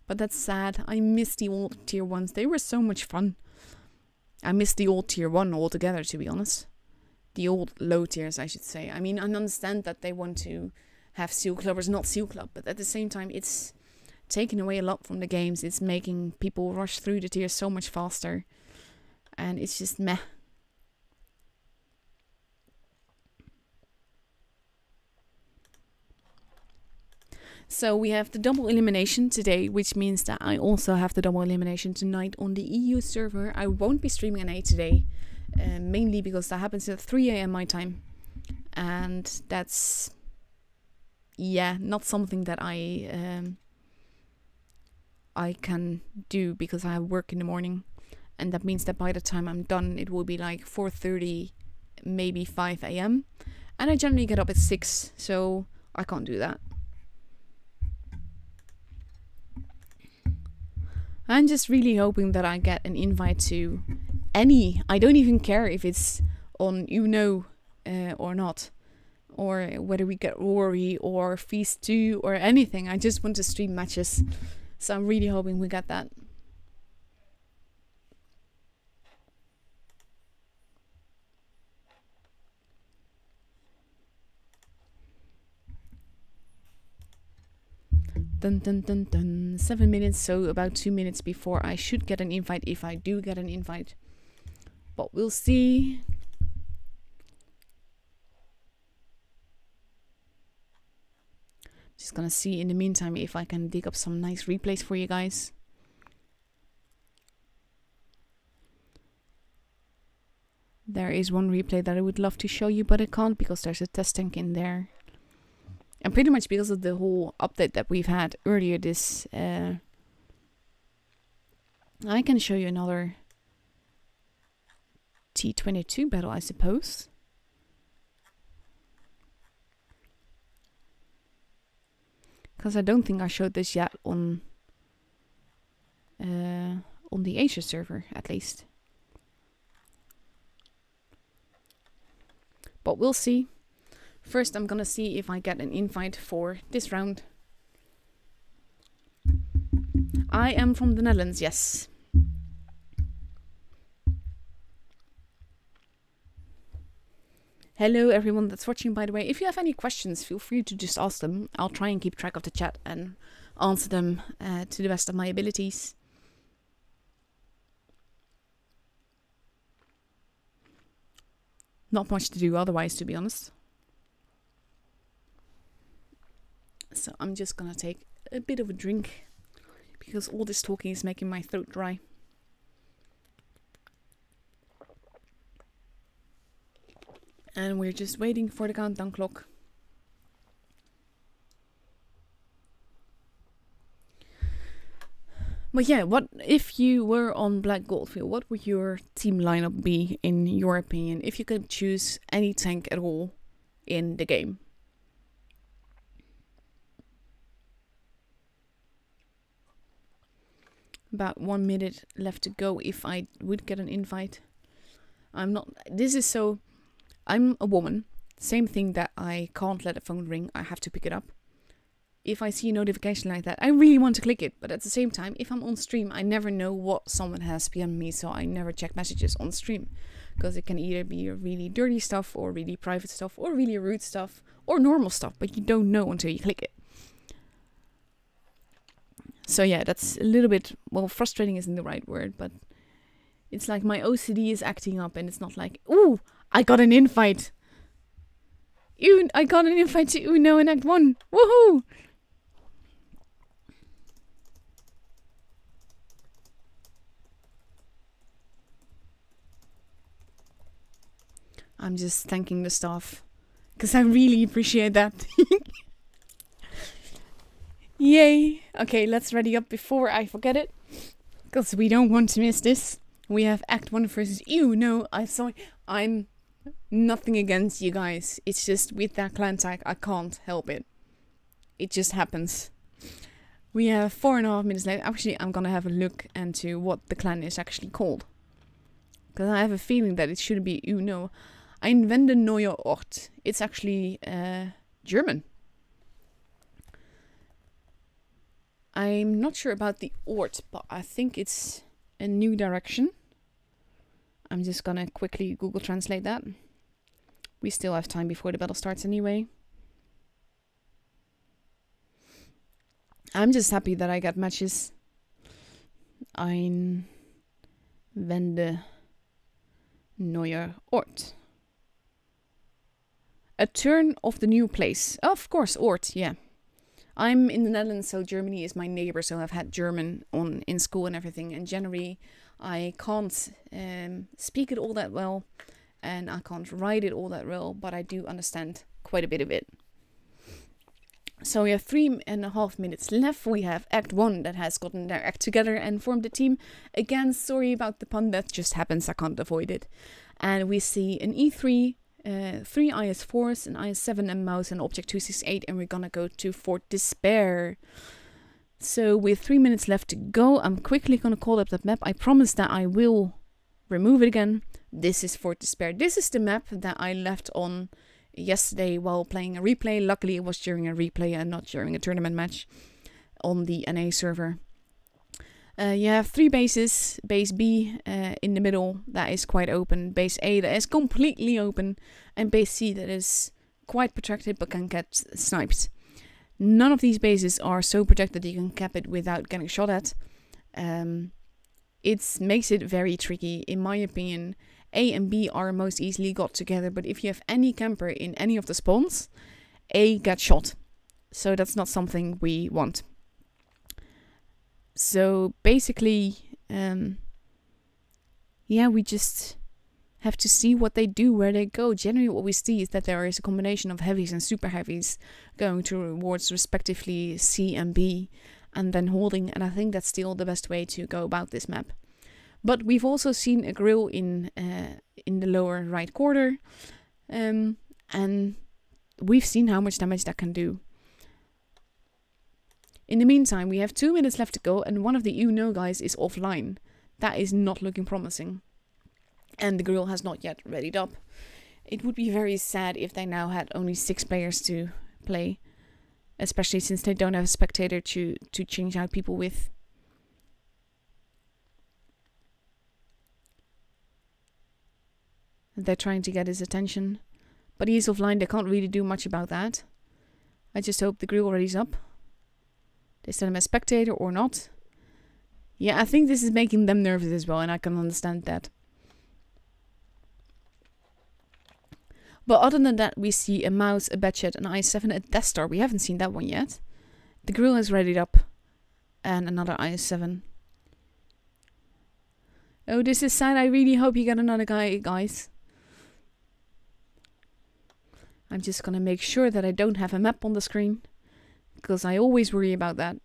But that's sad. I missed the old tier 1s. They were so much fun. I missed the old tier 1 altogether, to be honest. The old low tiers, I should say. I mean, I understand that they want to have Seal Clubbers, not Seal Club, but at the same time, it's taking away a lot from the games. It's making people rush through the tiers so much faster. And it's just meh. So we have the double elimination today, which means that I also have the double elimination tonight on the EU server. I won't be streaming an 8 today, mainly because that happens at 3 AM my time. And that's, yeah, not something that I can do because I have work in the morning. And that means that by the time I'm done, it will be like 4:30, maybe 5 AM. And I generally get up at 6, so I can't do that. I'm just really hoping that I get an invite to any. I don't even care if it's on Uno or not. Or whether we get Rory or Feast 2 or anything. I just want to stream matches. So I'm really hoping we get that. Dun dun dun dun. 7 minutes, so about 2 minutes before I should get an invite, if I do get an invite. But we'll see. Just gonna see in the meantime if I can dig up some nice replays for you guys. There is one replay that I would love to show you, but I can't because there's a test tank in there. And pretty much because of the whole update that we've had earlier this... I can show you another T22 battle, I suppose. Because I don't think I showed this yet on the Asia server, at least. But we'll see. First, I'm gonna see if I get an invite for this round. I am from the Netherlands, yes. Hello everyone that's watching, by the way. If you have any questions, feel free to just ask them. I'll try and keep track of the chat and answer them to the best of my abilities. Not much to do otherwise, to be honest. So I'm just gonna take a bit of a drink because all this talking is making my throat dry. And we're just waiting for the countdown clock. But yeah, what if you were on Black Goldfield? What would your team lineup be, in your opinion, if you could choose any tank at all in the game? About 1 minute left to go if I would get an invite. I'm a woman. Same thing that I can't let a phone ring. I have to pick it up. If I see a notification like that, I really want to click it. But at the same time, if I'm on stream, I never know what someone has PM'd me. So I never check messages on stream. Because it can either be really dirty stuff, or really private stuff, or really rude stuff, or normal stuff. But you don't know until you click it. So yeah, that's a little bit, well, frustrating isn't the right word, but it's like my OCD is acting up, and it's not like, ooh, I got an invite. I got an invite to Uno in Act 1. Woohoo! I'm just thanking the staff, because I really appreciate that. Yay! Okay, let's ready up before I forget it, because we don't want to miss this. We have Act 1 versus no, I'm nothing against you guys. It's just with that clan tag, I can't help it. It just happens. We have 4.5 minutes left. Actually, I'm gonna have a look into what the clan is actually called, because I have a feeling that it shouldn't be Uno. Ein Wende neuer Ort. It's actually German. I'm not sure about the Ort, but I think it's a new direction. I'm just gonna quickly Google Translate that. We still have time before the battle starts anyway. I'm just happy that I got matches. Ein Wende neuer Ort. A turn of the new place. Oh, of course, Ort, yeah. I'm in the Netherlands, so Germany is my neighbor, so I've had German in school and everything. And generally, I can't speak it all that well, and I can't write it all that well, but I do understand quite a bit of it. So we have 3.5 minutes left. We have Act 1 that has gotten their act together and formed a team. Again, sorry about the pun, that just happens, I can't avoid it. And we see an E3, 3 IS-4s, an IS-7 and mouse, and Object 268, and we're gonna go to Fort Despair. So with 3 minutes left to go, I'm quickly gonna call up that map. I promise that I will remove it again. This is Fort Despair. This is the map that I left on yesterday while playing a replay. Luckily it was during a replay and not during a tournament match on the NA server. You have 3 bases. Base B in the middle, that is quite open. Base A that is completely open. And base C that is quite protected but can get sniped. None of these bases are so protected that you can cap it without getting shot at. It makes it very tricky. In my opinion, A and B are most easily got together, but if you have any camper in any of the spawns, A gets shot. So that's not something we want. So basically, yeah, we just have to see what they do, where they go. Generally what we see is that there is a combination of heavies and super heavies going towards respectively C and B, and then holding, and I think that's still the best way to go about this map. But we've also seen a grill in the lower right corner, and we've seen how much damage that can do. In the meantime, we have 2 minutes left to go, and one of the you-know guys is offline. That is not looking promising. And the girl has not yet readied up. It would be very sad if they now had only 6 players to play. Especially since they don't have a spectator to change out people with. They're trying to get his attention. But he's offline, they can't really do much about that. I just hope the grill ready's up. They send him a spectator or not. Yeah, I think this is making them nervous as well, and I can understand that. But other than that, we see a mouse, a Batchet, an IS-7, a Death Star. We haven't seen that one yet. The grill is readied up. And another IS-7. Oh, this is sad. I really hope you get another guy, guys. I'm just gonna make sure that I don't have a map on the screen. Because I always worry about that.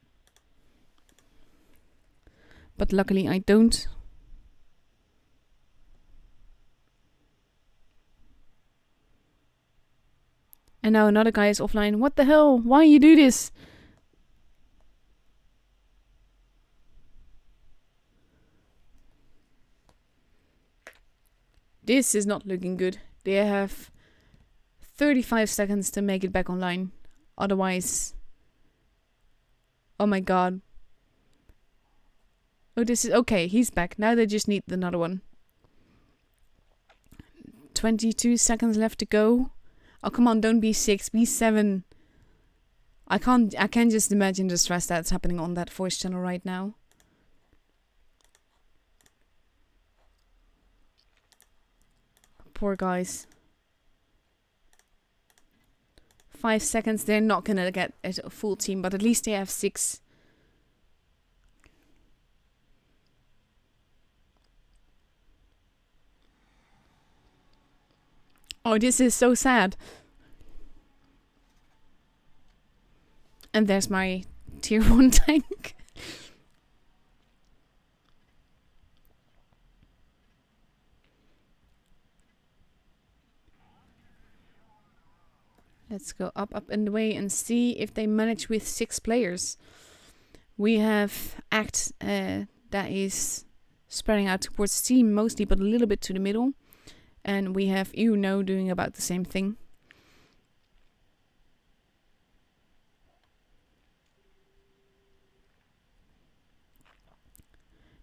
But luckily I don't. And now another guy is offline. What the hell? Why you do this? This is not looking good. They have 35 seconds to make it back online. Otherwise... Oh my god. Oh, this is... Okay, he's back. Now they just need another one. 22 seconds left to go. Oh, come on, don't be 6, be 7. I can't just imagine the stress that's happening on that voice channel right now. Poor guys. 5 seconds, they're not gonna get a full team, but at least they have 6. Oh, this is so sad. And there's my tier 1 tank. Let's go up and away and see if they manage with 6 players. We have Act that is spreading out towards team mostly, but a little bit to the middle. And we have you-know doing about the same thing.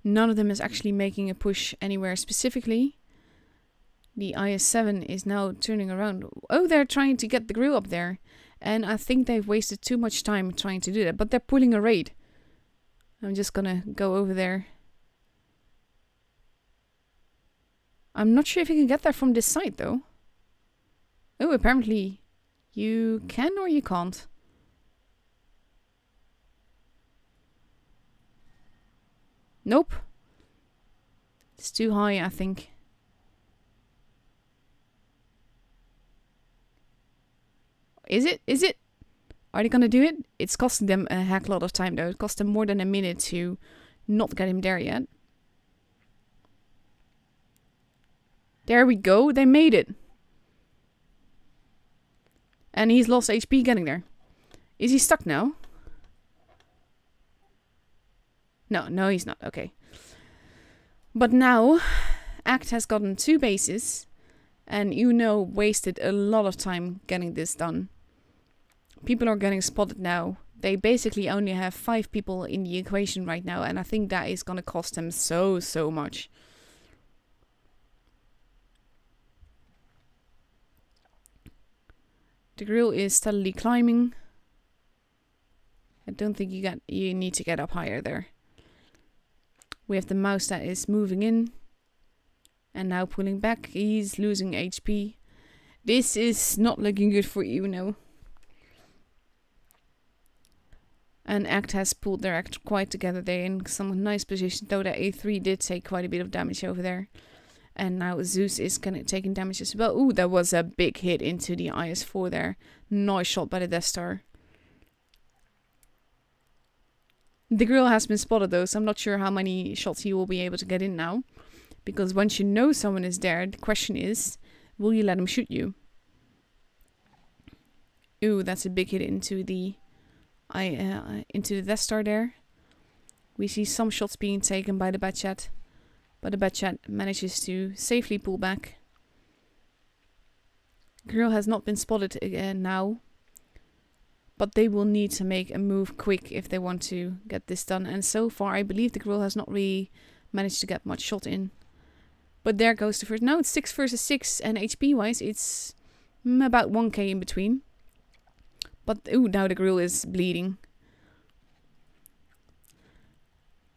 None of them is actually making a push anywhere specifically. The IS-7 is now turning around. Oh, they're trying to get the grill up there. And I think they've wasted too much time trying to do that. But they're pulling a raid. I'm just gonna go over there. I'm not sure if you can get there from this side, though. Oh, apparently you can or you can't. Nope. It's too high, I think. Is it? Is it? Are they gonna do it? It's costing them a heck lot of time, though. It cost them more than a minute to not get him there yet. There we go. They made it. And he's lost HP getting there. Is he stuck now? No, he's not. Okay. But now, Act has gotten 2 bases. And you-know wasted a lot of time getting this done. People are getting spotted now. They basically only have 5 people in the equation right now. And I think that is going to cost them so much. The grill is steadily climbing. I don't think you need to get up higher there. We have the mouse that is moving in. And now pulling back. He's losing HP. This is not looking good for you-know. And Act has pulled their act quite together. They're in some nice position. Though that A3 did take quite a bit of damage over there. And now Zeus is taking damage as well. Ooh, that was a big hit into the IS-4 there. Nice shot by the Death Star. The grill has been spotted though, so I'm not sure how many shots he will be able to get in now. Because once you know someone is there, the question is, will you let him shoot you? Ooh, that's a big hit into the into the Death Star there. We see some shots being taken by the Batchat, but the Batchat manages to safely pull back. Grill has not been spotted again now, but they will need to make a move quick if they want to get this done. And so far, I believe the Grill has not really managed to get much shot in. But there goes the first. Now it's 6 versus 6, and HP-wise, it's about 1k in between. But ooh, now the Grill is bleeding.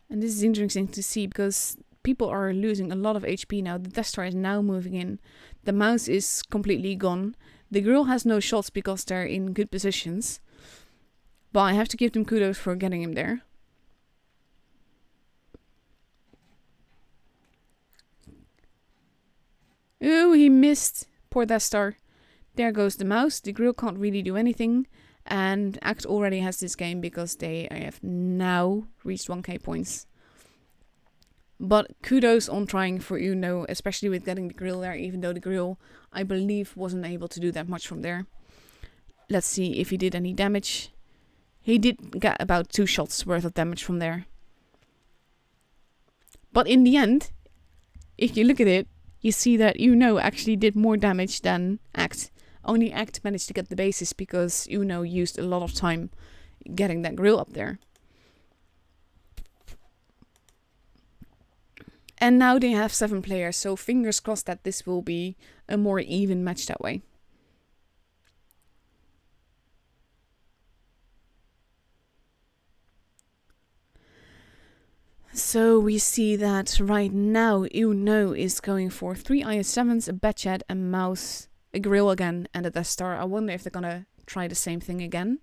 And this is interesting to see because people are losing a lot of HP now. The Death Star is now moving in. The mouse is completely gone. The Grill has no shots because they're in good positions. But I have to give them kudos for getting him there. Ooh, he missed. Poor Death Star. There goes the mouse. The Grill can't really do anything. And Act already has this game because they have now reached 1k points. But kudos on trying for Uno, especially with getting the Grill there, even though the Grill, I believe, wasn't able to do that much from there. Let's see if he did any damage. He did get about 2 shots worth of damage from there. But in the end, if you look at it, you see that Uno actually did more damage than Act. Only Act managed to get the bases because Uno used a lot of time getting that Grill up there. And now they have 7 players, so fingers crossed that this will be a more even match that way. So we see that right now Uno is going for 3 IS-7s, a Batchat, a mouse, a Grill again, and a Death Star. I wonder if they're gonna try the same thing again.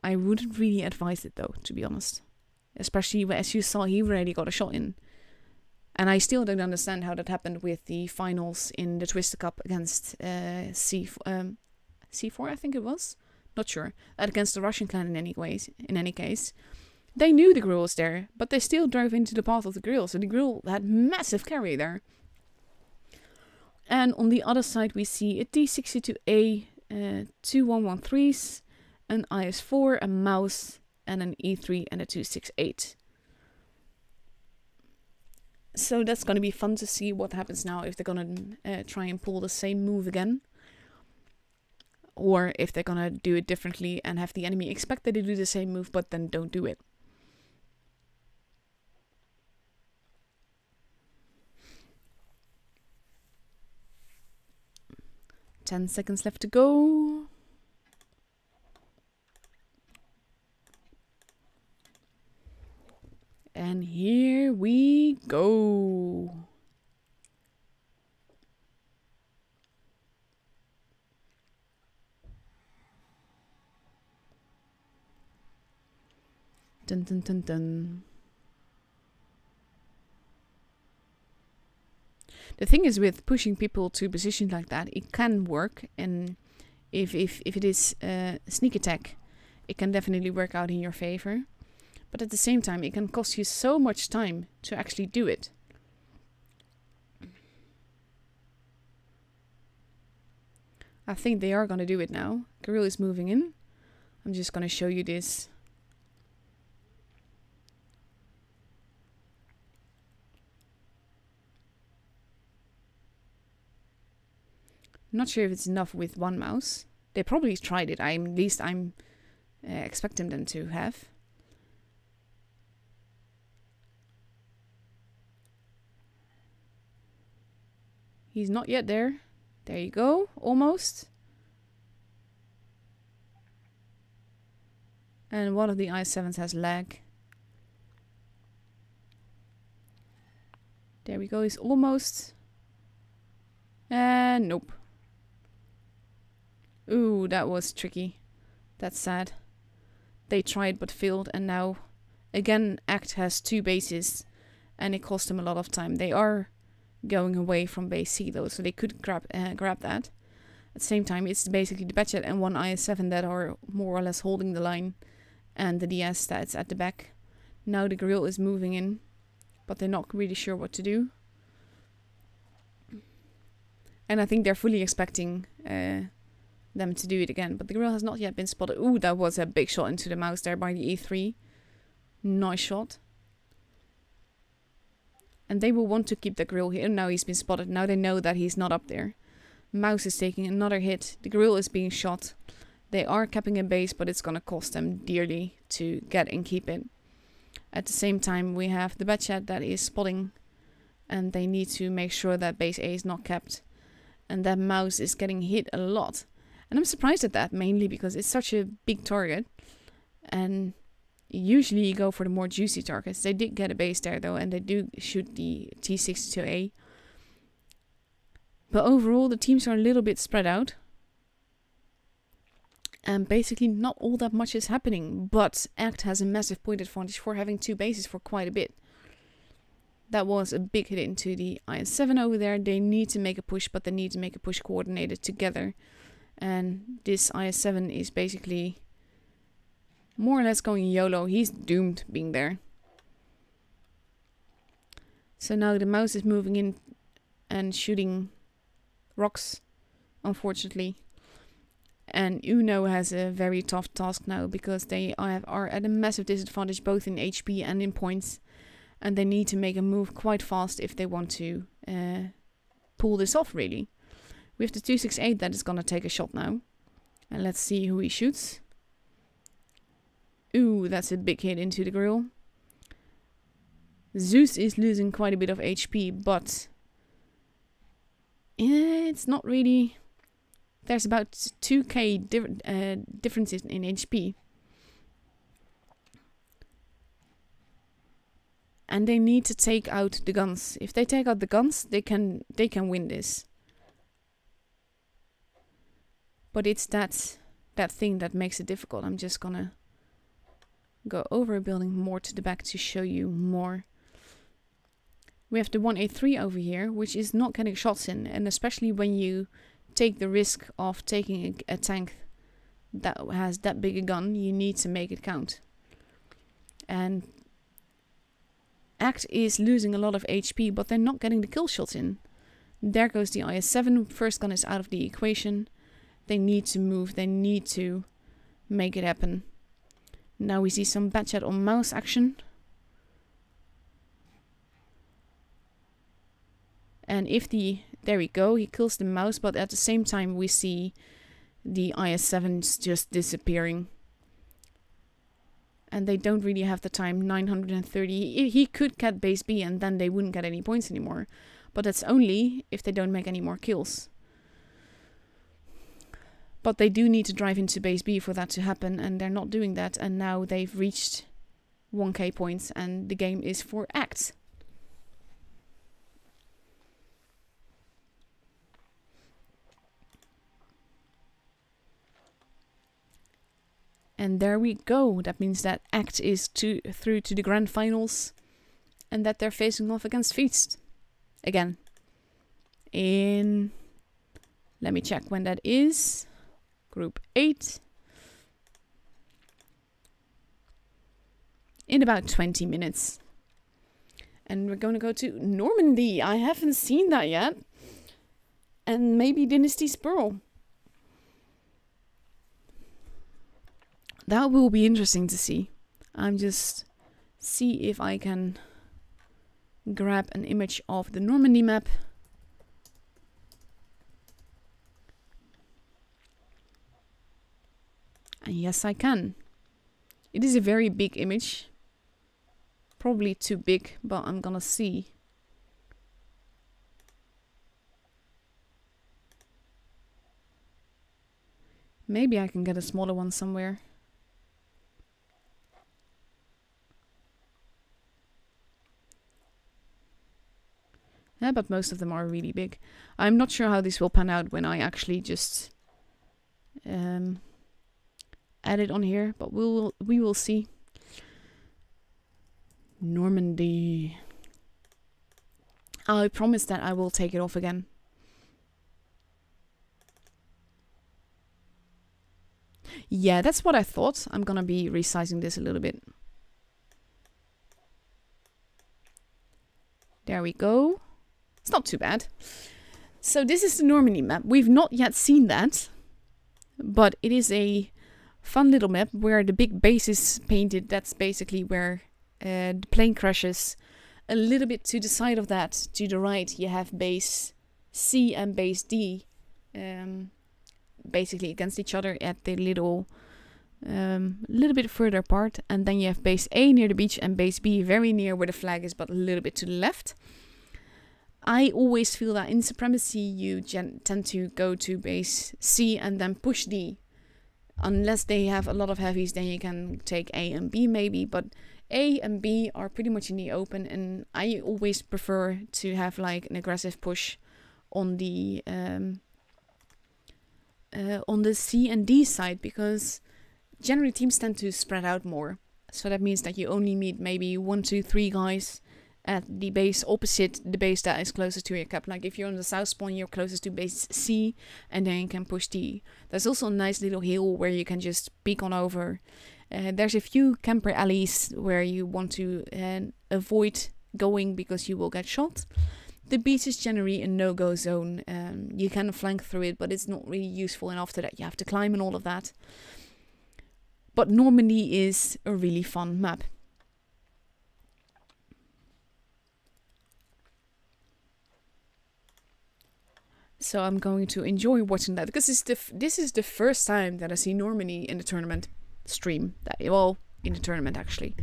I wouldn't really advise it though, to be honest. Especially as you saw, he already got a shot in. And I still don't understand how that happened with the finals in the Twister Cup against C4, I think it was. Not sure. Against the Russian clan in any case. They knew the Grill was there, but they still drove into the path of the Grill. So the Grill had massive carry there. And on the other side we see a T62A, 2 113s, an IS-4, a mouse, and an E3 and a 268. So that's going to be fun to see what happens now if they're going to try and pull the same move again. Or if they're going to do it differently and have the enemy expect that they do the same move but then don't do it. Ten seconds left to go. And here we go. Dun dun dun dun. The thing is with pushing people to positions like that, it can work, and if it is sneak attack, it can definitely work out in your favor. But at the same time, it can cost you so much time to actually do it. I think they are going to do it now. Grill is moving in. I'm just going to show you this. Not sure if it's enough with one mouse. They probably tried it. At least I'm expecting them to have. He's not yet there. There you go. Almost. And one of the I-7s has lag. There we go. He's almost. And nope. Ooh, that was tricky. That's sad. They tried but failed, and now again Act has 2 bases and it cost them a lot of time. They are going away from base C though, so they could grab that. At the same time, it's basically the Batchat and 1 IS-7 that are more or less holding the line, and the DS that's at the back. Now the Grill is moving in, but they're not really sure what to do. And I think they're fully expecting them to do it again. But the grill has not yet been spotted. Ooh, that was a big shot into the mouse there by the E3. Nice shot. And they will want to keep the grill here. Now he's been spotted. Now they know that he's not up there. Mouse is taking another hit. The grill is being shot. They are capping a base, but it's going to cost them dearly to get and keep it. At the same time, we have the Batchat that is spotting. And they need to make sure that base A is not capped. And that mouse is getting hit a lot. And I'm surprised at that, mainly because it's such a big target. And usually you go for the more juicy targets. They did get a base there though, and they do shoot the T62A. But overall, the teams are a little bit spread out. And basically not all that much is happening. But Act has a massive point advantage for having 2 bases for quite a bit. That was a big hit into the IS-7 over there. They need to make a push, but they need to make a push coordinated together. And this IS-7 is basically more or less going YOLO. He's doomed being there. So now the mouse is moving in and shooting rocks, unfortunately. And Uno has a very tough task now because they are at a massive disadvantage both in HP and in points. And they need to make a move quite fast if they want to pull this off, really. We have the 268 that is going to take a shot now. And let's see who he shoots. Ooh, that's a big hit into the grill. Zeus is losing quite a bit of HP, but it's not really... There's about 2k differences in HP. And they need to take out the guns. If they take out the guns, they can win this. But it's that thing that makes it difficult. I'm just gonna go over a building more to the back to show you more. We have the 183 over here, which is not getting shots in, and especially when you take the risk of taking a tank that has that big a gun, you need to make it count. And Act is losing a lot of HP, but they're not getting the kill shots in. There goes the IS-7. First gun is out of the equation. They need to move. They need to make it happen. Now we see some Batchat on mouse action. And if there we go, he kills the mouse, but at the same time we see the IS-7s just disappearing. And they don't really have the time, 930. He could get base B and then they wouldn't get any points anymore. But that's only if they don't make any more kills. But they do need to drive into base B for that to happen, and they're not doing that. And now they've reached 1k points and the game is for Act. And there we go. That means that Act is through to the grand finals. And that they're facing off against Feast. Again. Let me check when that is. Group 8. In about 20 minutes. And we're going to go to Normandy. I haven't seen that yet. And maybe Dynasty Spurl. That will be interesting to see. I'm just see if I can grab an image of the Normandy map. And yes, I can. It is a very big image. Probably too big, but I'm gonna see. Maybe I can get a smaller one somewhere. Yeah, but most of them are really big. I'm not sure how this will pan out when I actually just add it on here, but we will see. Normandy. I promise that I will take it off again. Yeah, that's what I thought. I'm gonna be resizing this a little bit. There we go. It's not too bad. So this is the Normandy map. We've not yet seen that. But it is a fun little map where the big base is painted. That's basically where the plane crashes. A little bit to the side of that, to the right, you have base C and base D, basically against each other at the little bit further apart. And then you have base A near the beach and base B very near where the flag is, but a little bit to the left. I always feel that in Supremacy you tend to go to base C and then push D. Unless they have a lot of heavies, then you can take A and B maybe, but A and B are pretty much in the open, and I always prefer to have like an aggressive push on the C and D side, because generally teams tend to spread out more. So that means that you only meet maybe 1, 2, 3 guys at the base opposite the base that is closest to your cap. Like if you're on the south spawn, you're closest to base C, and then you can push D. There's also a nice little hill where you can just peek on over. There's a few camper alleys where you want to avoid going because you will get shot. The beach is generally a no-go zone. You can flank through it, but it's not really useful, and after that you have to climb and all of that. But Normandy is a really fun map. So I'm going to enjoy watching that, because this is the first time that I see Normandy in the tournament stream. Well, in the tournament actually,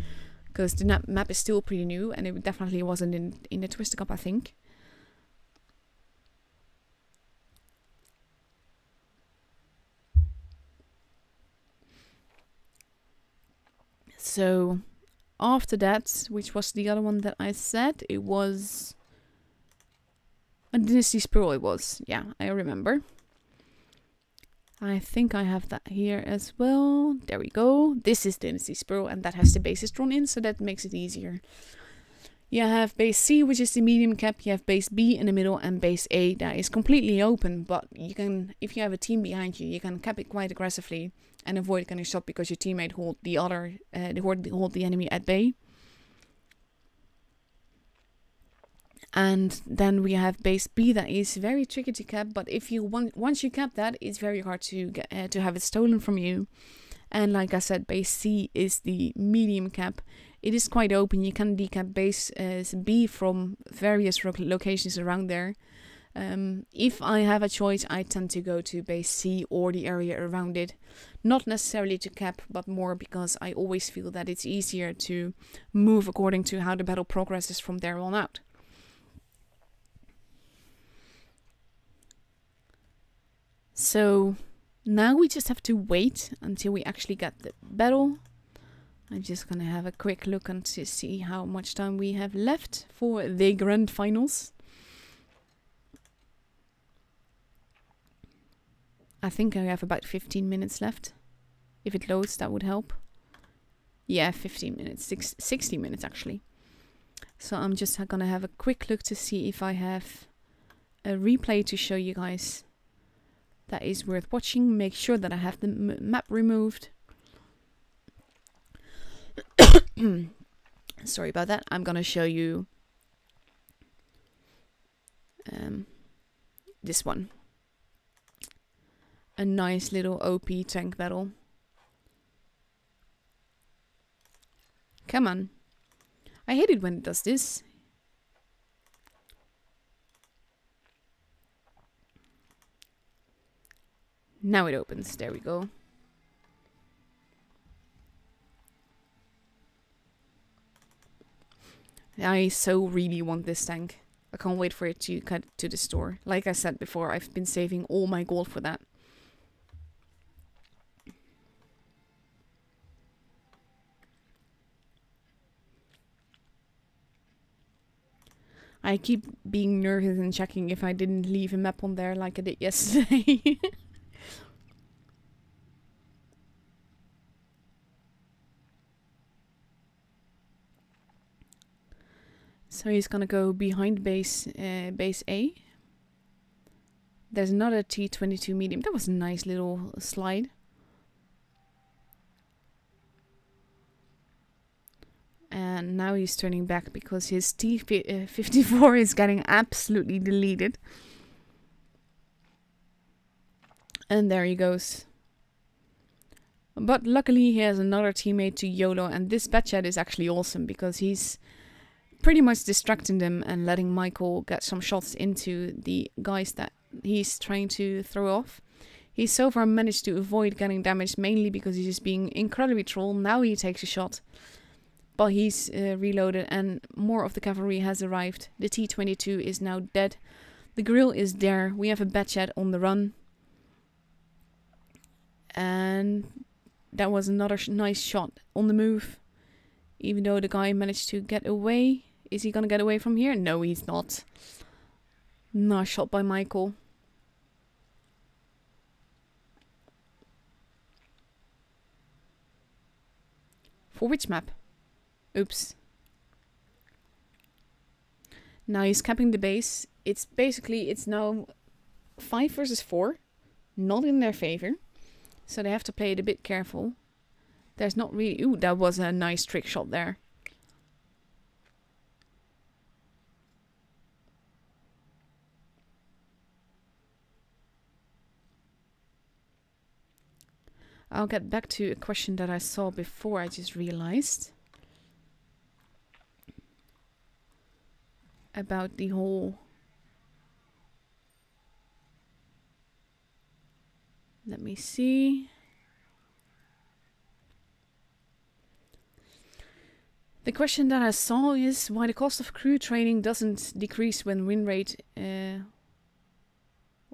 because the map is still pretty new, and it definitely wasn't in the Twister Cup, I think. So after that, which was the other one that I said, it was a Dynasty Spiral. It was, yeah, I remember. I think I have that here as well. There we go. This is Dynasty Spiral, and that has the bases drawn in, so that makes it easier. You have base C, which is the medium cap. You have base B in the middle, and base A that is completely open. But you can, if you have a team behind you, you can cap it quite aggressively and avoid getting shot because your teammate hold the enemy at bay. And then we have base B that is very tricky to cap, but if you once you cap that, it's very hard to get to have it stolen from you. And like I said, base C is the medium cap. It is quite open. You can decap base B from various locations around there. If I have a choice, I tend to go to base C or the area around it. Not necessarily to cap, but more because I always feel that it's easier to move according to how the battle progresses from there on out. So now we just have to wait until we actually get the battle. I'm just gonna have a quick look and to see how much time we have left for the grand finals. I think I have about 15 minutes left. If it loads, that would help. Yeah, 15 minutes, 60 minutes actually. So I'm just gonna have a quick look to see if I have a replay to show you guys that is worth watching. Make sure that I have the map removed. Sorry about that. I'm gonna show you this one. A nice little OP tank battle. Come on. I hate it when it does this. Now it opens. There we go. I so really want this tank. I can't wait for it to cut to the store. Like I said before, I've been saving all my gold for that. I keep being nervous and checking if I didn't leave a map on there like I did yesterday. So he's gonna go behind base A. There's another T-22 medium. That was a nice little slide. And now he's turning back because his T-54 is getting absolutely deleted. And there he goes. But luckily he has another teammate to YOLO, and this Batchat is actually awesome because he's pretty much distracting them and letting Michael get some shots into the guys that he's trying to throw off. He's so far managed to avoid getting damaged, mainly because he's just being incredibly troll. Now he takes a shot, but he's reloaded and more of the cavalry has arrived. The T-22 is now dead. The grill is there. We have a Batchat on the run. And that was another nice shot on the move. Even though the guy managed to get away. Is he going to get away from here? No, he's not. Nice shot by Michael. For which map? Oops. Now he's capping the base. It's now 5 versus 4. Not in their favor. So they have to play it a bit careful. There's not really... Ooh, that was a nice trick shot there. I'll get back to a question that I saw before, I just realized. About the whole... Let me see. The question that I saw is why the cost of crew training doesn't decrease when win rate...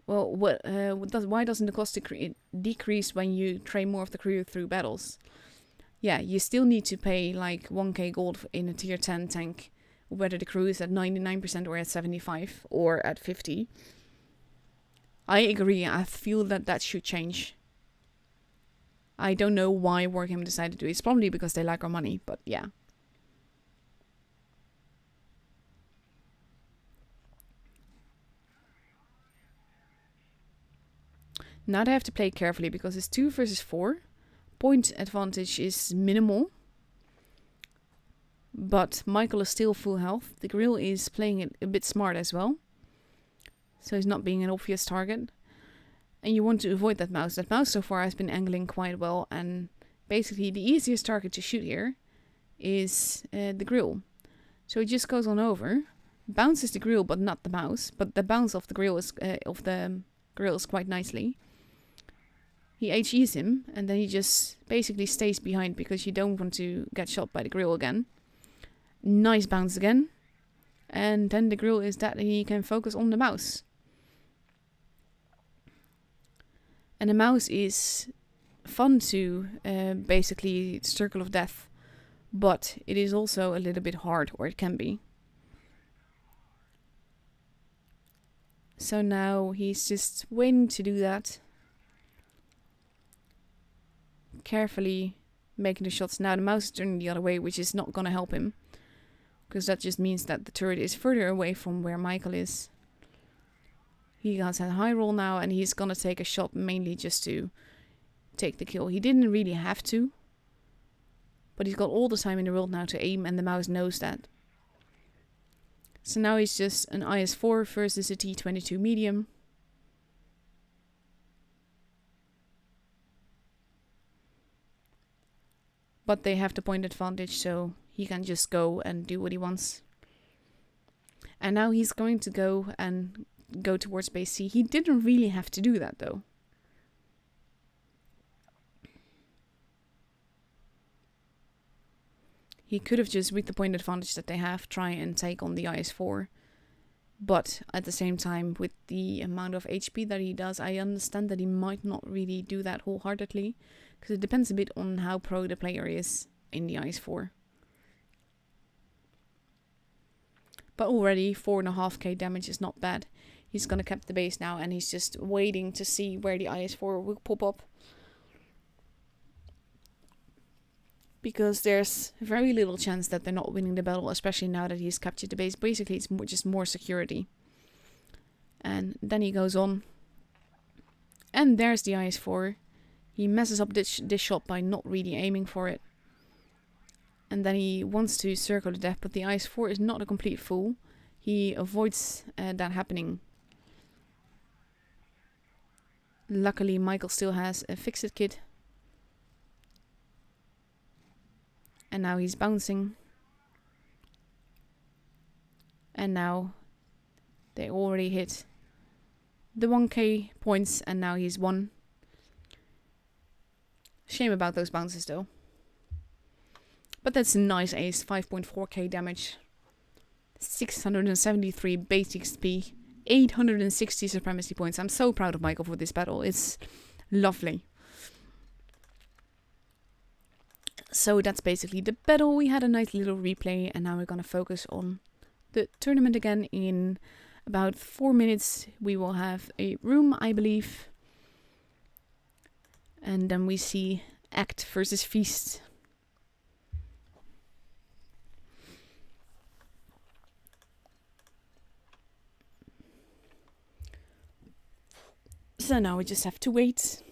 why doesn't the cost decrease when you train more of the crew through battles? Yeah, you still need to pay like 1k gold in a tier 10 tank, whether the crew is at 99% or at 75 or at 50. I agree, I feel that should change. I don't know why Wargame decided to do it. It's probably because they like our money, but yeah. Now they have to play carefully because it's 2 versus 4. Point advantage is minimal. But Michael is still full health. The grill is playing it a bit smart as well. So he's not being an obvious target. And you want to avoid that mouse. That mouse so far has been angling quite well. And basically the easiest target to shoot here is the grill. So he just goes on over. Bounces the grill but not the mouse. But the bounce of the grill is quite nicely. He HEs him, and then he just basically stays behind because you don't want to get shot by the grill again. Nice bounce again. And then the grill is that he can focus on the mouse. And the mouse is fun to basically circle of death. But it is also a little bit hard, or it can be. So now he's just waiting to do that. Carefully making the shots. Now the mouse is turning the other way, which is not going to help him. Because that just means that the turret is further away from where Michael is. He has a high roll now and he's going to take a shot mainly just to take the kill. He didn't really have to. But he's got all the time in the world now to aim and the mouse knows that. So now he's just an IS-4 versus a T-22 medium. But they have the point advantage, so he can just go and do what he wants. And now he's going to go towards base C. He didn't really have to do that, though. He could have just, with the point advantage that they have, try and take on the IS-4. But at the same time, with the amount of HP that he does, I understand that he might not really do that wholeheartedly. Because it depends a bit on how pro the player is in the IS-4. But already 4.5k damage is not bad. He's gonna cap the base now and he's just waiting to see where the IS-4 will pop up. Because there's very little chance that they're not winning the battle, especially now that he's captured the base. Basically, it's just more security. And then he goes on. And there's the IS-4. He messes up this shot by not really aiming for it. And then he wants to circle the death, but the IS-4 is not a complete fool. He avoids that happening. Luckily, Michael still has a fix-it kit. And now he's bouncing. And now they already hit the 1k points, and now he's 1. Shame about those bounces though. But that's a nice ace, 5.4k damage. 673 base XP, 860 supremacy points. I'm so proud of Michael for this battle. It's lovely. So that's basically the battle. We had a nice little replay, and now we're gonna focus on the tournament again. In about 4 minutes we will have a room, I believe. And then we see Act versus Feast. So now we just have to wait.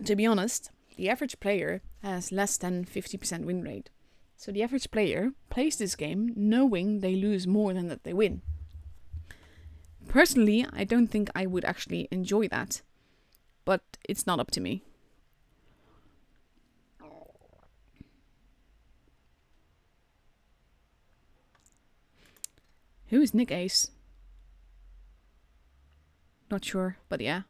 To be honest, the average player has less than 50% win rate. So the average player plays this game knowing they lose more than that they win. Personally, I don't think I would actually enjoy that. But it's not up to me. Who is Nick Ace? Not sure, but yeah.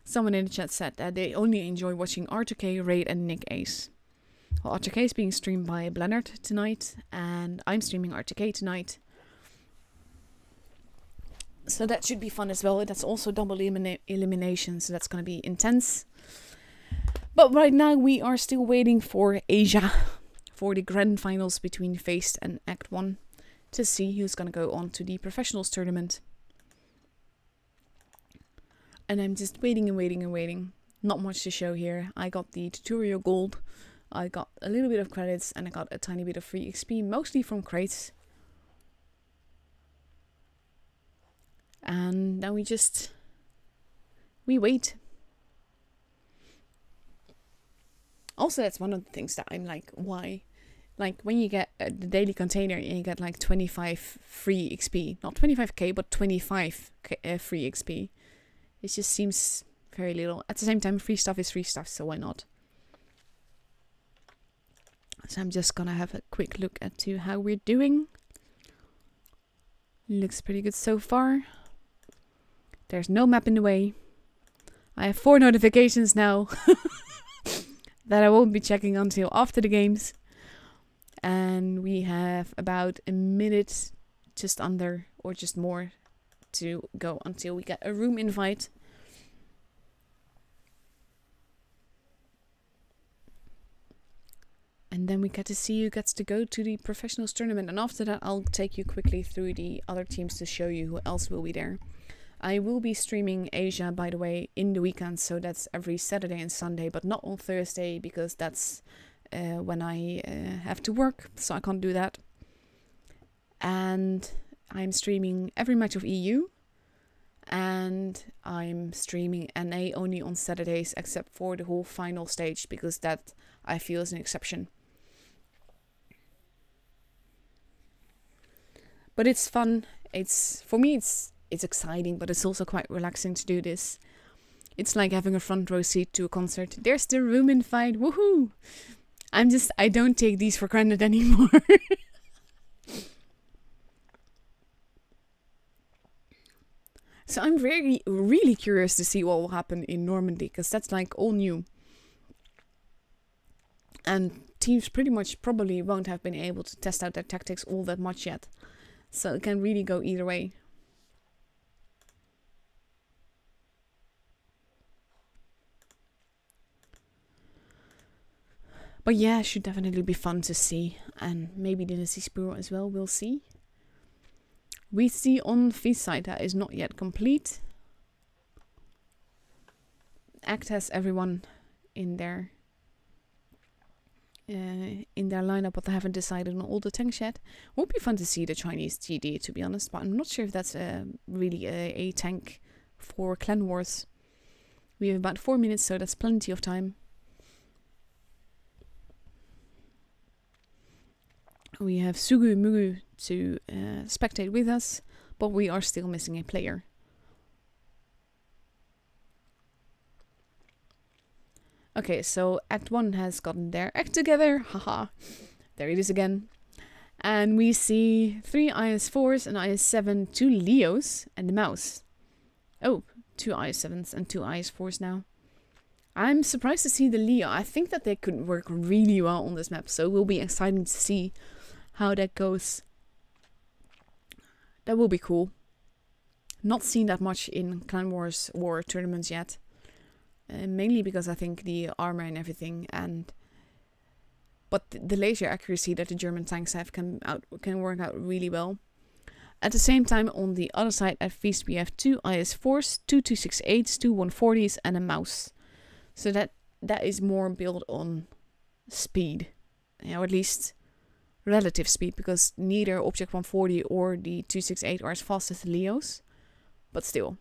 Someone in the chat said that they only enjoy watching R2K, Raid and Nick Ace. Well, R2K is being streamed by Blennard tonight, and I'm streaming R2K tonight. So that should be fun as well. That's also double elimination, so that's going to be intense. But right now we are still waiting for Asia, for the grand finals between Feast and Act 1, to see who's going to go on to the professionals tournament. And I'm just waiting and waiting and waiting. Not much to show here. I got the tutorial gold. I got a little bit of credits, and I got a tiny bit of free XP, mostly from crates. And now we wait. Also, that's one of the things that I'm like, why? Like, when you get the daily container, you get like 25 free XP. Not 25k, but 25 free XP. It just seems very little. At the same time, free stuff is free stuff, so why not? So I'm just gonna have a quick look at how we're doing. Looks pretty good so far. There's no map in the way. I have 4 notifications now that I won't be checking until after the games. And we have about a minute, just under, or just more, to go until we get a room invite. And then we get to see who gets to go to the professionals tournament. And after that, I'll take you quickly through the other teams to show you who else will be there. I will be streaming Asia, by the way, in the weekend. So that's every Saturday and Sunday, but not on Thursday, because that's when I have to work, so I can't do that. And I'm streaming every match of EU, and I'm streaming NA only on Saturdays, except for the whole final stage, because that I feel is an exception. But it's fun. For me it's exciting, but it's also quite relaxing to do this. It's like having a front row seat to a concert. There's the room invite, woohoo! I don't take these for granted anymore. So I'm really curious to see what will happen in Normandy, because that's like all new. And teams pretty much probably won't have been able to test out their tactics all that much yet. So it can really go either way. But yeah, it should definitely be fun to see. And maybe Dynasty Spiro as well, we'll see. We see on Feast side that is not yet complete. Act has everyone in their lineup, but they haven't decided on all the tanks yet. Would be fun to see the Chinese GD, to be honest, but I'm not sure if that's really a tank for Clan Wars. We have about 4 minutes, so that's plenty of time. We have Sugu Mugu to spectate with us, but we are still missing a player. Okay, so Act 1 has gotten their act together. Haha. There it is again. And we see 3 IS4s and IS7, 2 Leos, and the mouse. Oh, 2 IS7s and 2 IS4s now. I'm surprised to see the Leo. I think that they could work really well on this map, so it will be exciting to see how that goes. That will be cool. Not seen that much in Clan Wars War tournaments yet. Mainly because I think the armor and everything, but the laser accuracy that the German tanks have can work out really well. At the same time, on the other side at Feast, we have 2 IS4s, 2 268s, 2 140s, and a mouse. So that is more built on speed, or at least relative speed, because neither Object 140 or the 268 are as fast as the Leos, but still.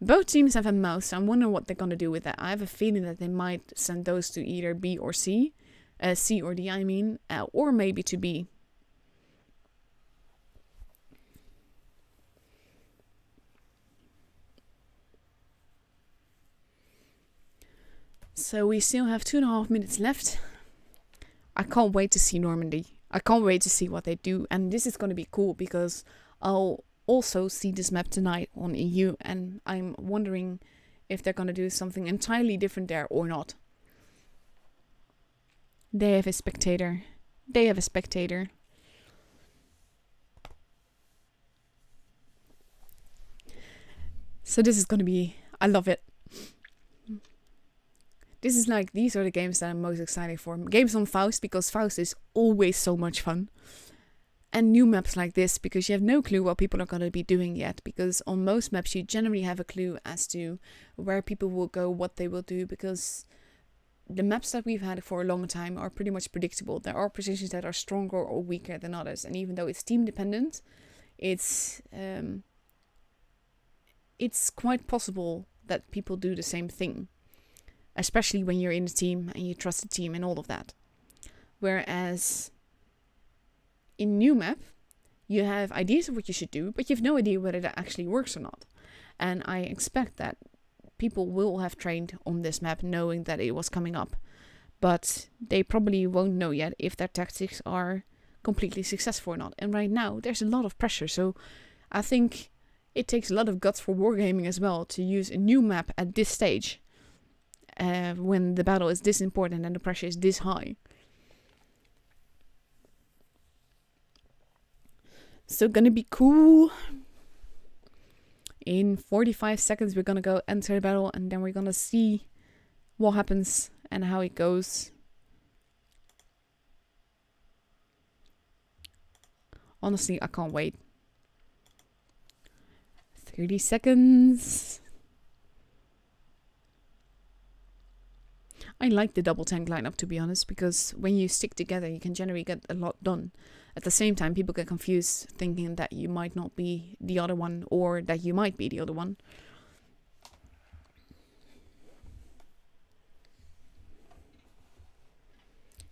Both teams have a mouse, so I'm wondering what they're going to do with that. I have a feeling that they might send those to either B or C. C or D, I mean. Or maybe to B. So we still have 2.5 minutes left. I can't wait to see Normandy. I can't wait to see what they do. And this is going to be cool because I'll also see this map tonight on EU, and I'm wondering if they're gonna do something entirely different there or not. They have a spectator. They have a spectator. So this is gonna be... I love it. This is like... These are the games that I'm most excited for. Games on Faust, because Faust is always so much fun. And new maps like this, because you have no clue what people are going to be doing yet. Because on most maps you generally have a clue as to where people will go, what they will do. Because the maps that we've had for a long time are pretty much predictable. There are positions that are stronger or weaker than others. And even though it's team dependent, it's quite possible that people do the same thing. Especially when you're in a team and you trust the team and all of that. Whereas... in new map, you have ideas of what you should do, but you have no idea whether that actually works or not. And I expect that people will have trained on this map knowing that it was coming up. But they probably won't know yet if their tactics are completely successful or not. And right now, there's a lot of pressure. So I think it takes a lot of guts for wargaming as well to use a new map at this stage. When the battle is this important and the pressure is this high. So gonna be cool. In 45 seconds we're gonna go enter the battle, and then we're gonna see what happens and how it goes. Honestly, I can't wait. 30 seconds. I like the double tank lineup, to be honest, because when you stick together you can generally get a lot done. At the same time, people get confused thinking that you might not be the other one, or that you might be the other one.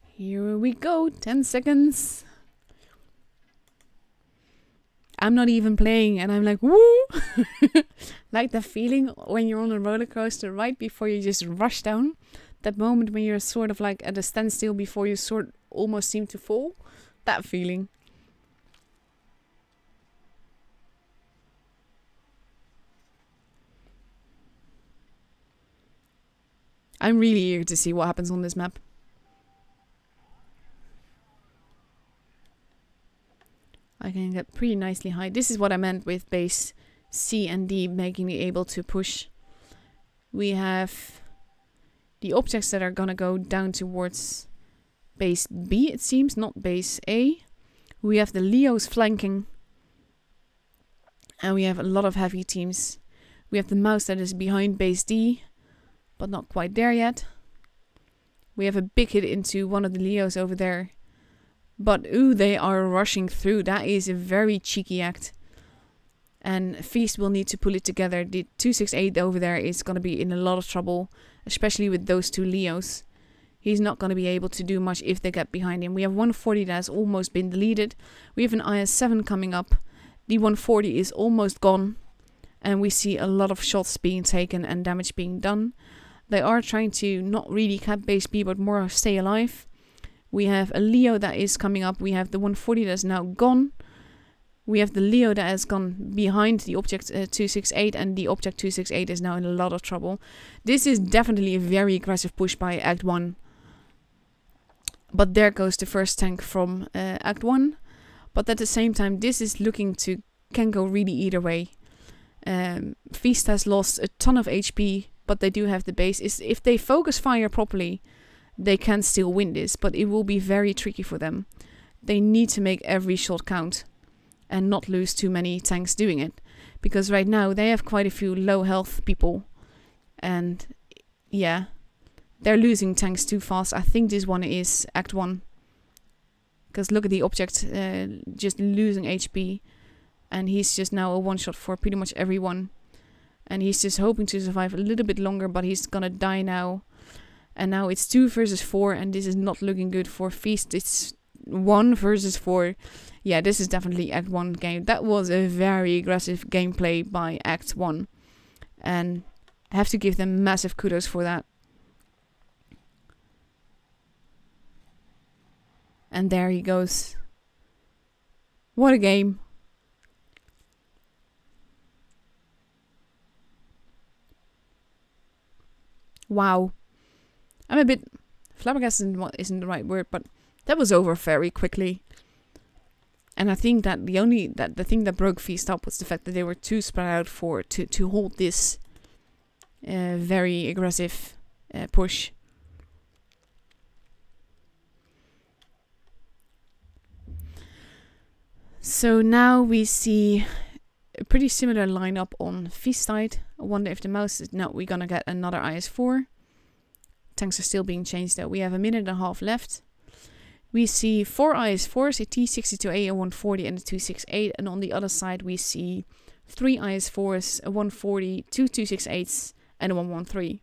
Here we go, 10 seconds. I'm not even playing and I'm like, woo! Like the feeling when you're on a roller coaster right before you just rush down. That moment when you're sort of like at a standstill before you almost seem to fall. That feeling. I'm really eager to see what happens on this map. I can get pretty nicely high. This is what I meant with base C and D making me able to push. We have the objects that are gonna go down towards base B, it seems, not base A. We have the Leos flanking. And we have a lot of heavy teams. We have the mouse that is behind base D, but not quite there yet. We have a big hit into one of the Leos over there. But ooh, they are rushing through. That is a very cheeky act. And Feast will need to pull it together. The 268 over there is going to be in a lot of trouble, especially with those two Leos. He's not going to be able to do much if they get behind him. We have 140 that has almost been deleted. We have an IS-7 coming up. The 140 is almost gone. And we see a lot of shots being taken and damage being done. They are trying to not really cap base B, but more stay alive. We have a Leo that is coming up. We have the 140 that is now gone. We have the Leo that has gone behind the object 268, and the object 268 is now in a lot of trouble. This is definitely a very aggressive push by Act 1. But there goes the first tank from Act 1. But at the same time, this is looking to can go really either way. Feast has lost a ton of HP, but they do have the base. If they focus fire properly, they can still win this, but it will be very tricky for them. They need to make every shot count and not lose too many tanks doing it. Because right now they have quite a few low health people. And yeah, they're losing tanks too fast. I think this one is Act 1. Because look at the object just losing HP. And he's just now a one-shot for pretty much everyone. And he's just hoping to survive a little bit longer, but he's gonna die now. And now it's 2 versus 4, and this is not looking good for Feast. It's 1 versus 4. Yeah, this is definitely Act 1 game. That was a very aggressive gameplay by Act 1. And I have to give them massive kudos for that. And there he goes. What a game. Wow. I'm a bit flabbergasted isn't the right word, but that was over very quickly. And I think that the thing that broke Feast up was the fact that they were too spread out to hold this very aggressive push. So now we see a pretty similar lineup on Feast side. I wonder if the mouse is... No, we're gonna get another IS-4. Tanks are still being changed though. We have a minute and a half left. We see 4 IS-4s, a T-62A, a 140 and a 268. And on the other side we see 3 IS-4s, a 140, 2 268s and a 113.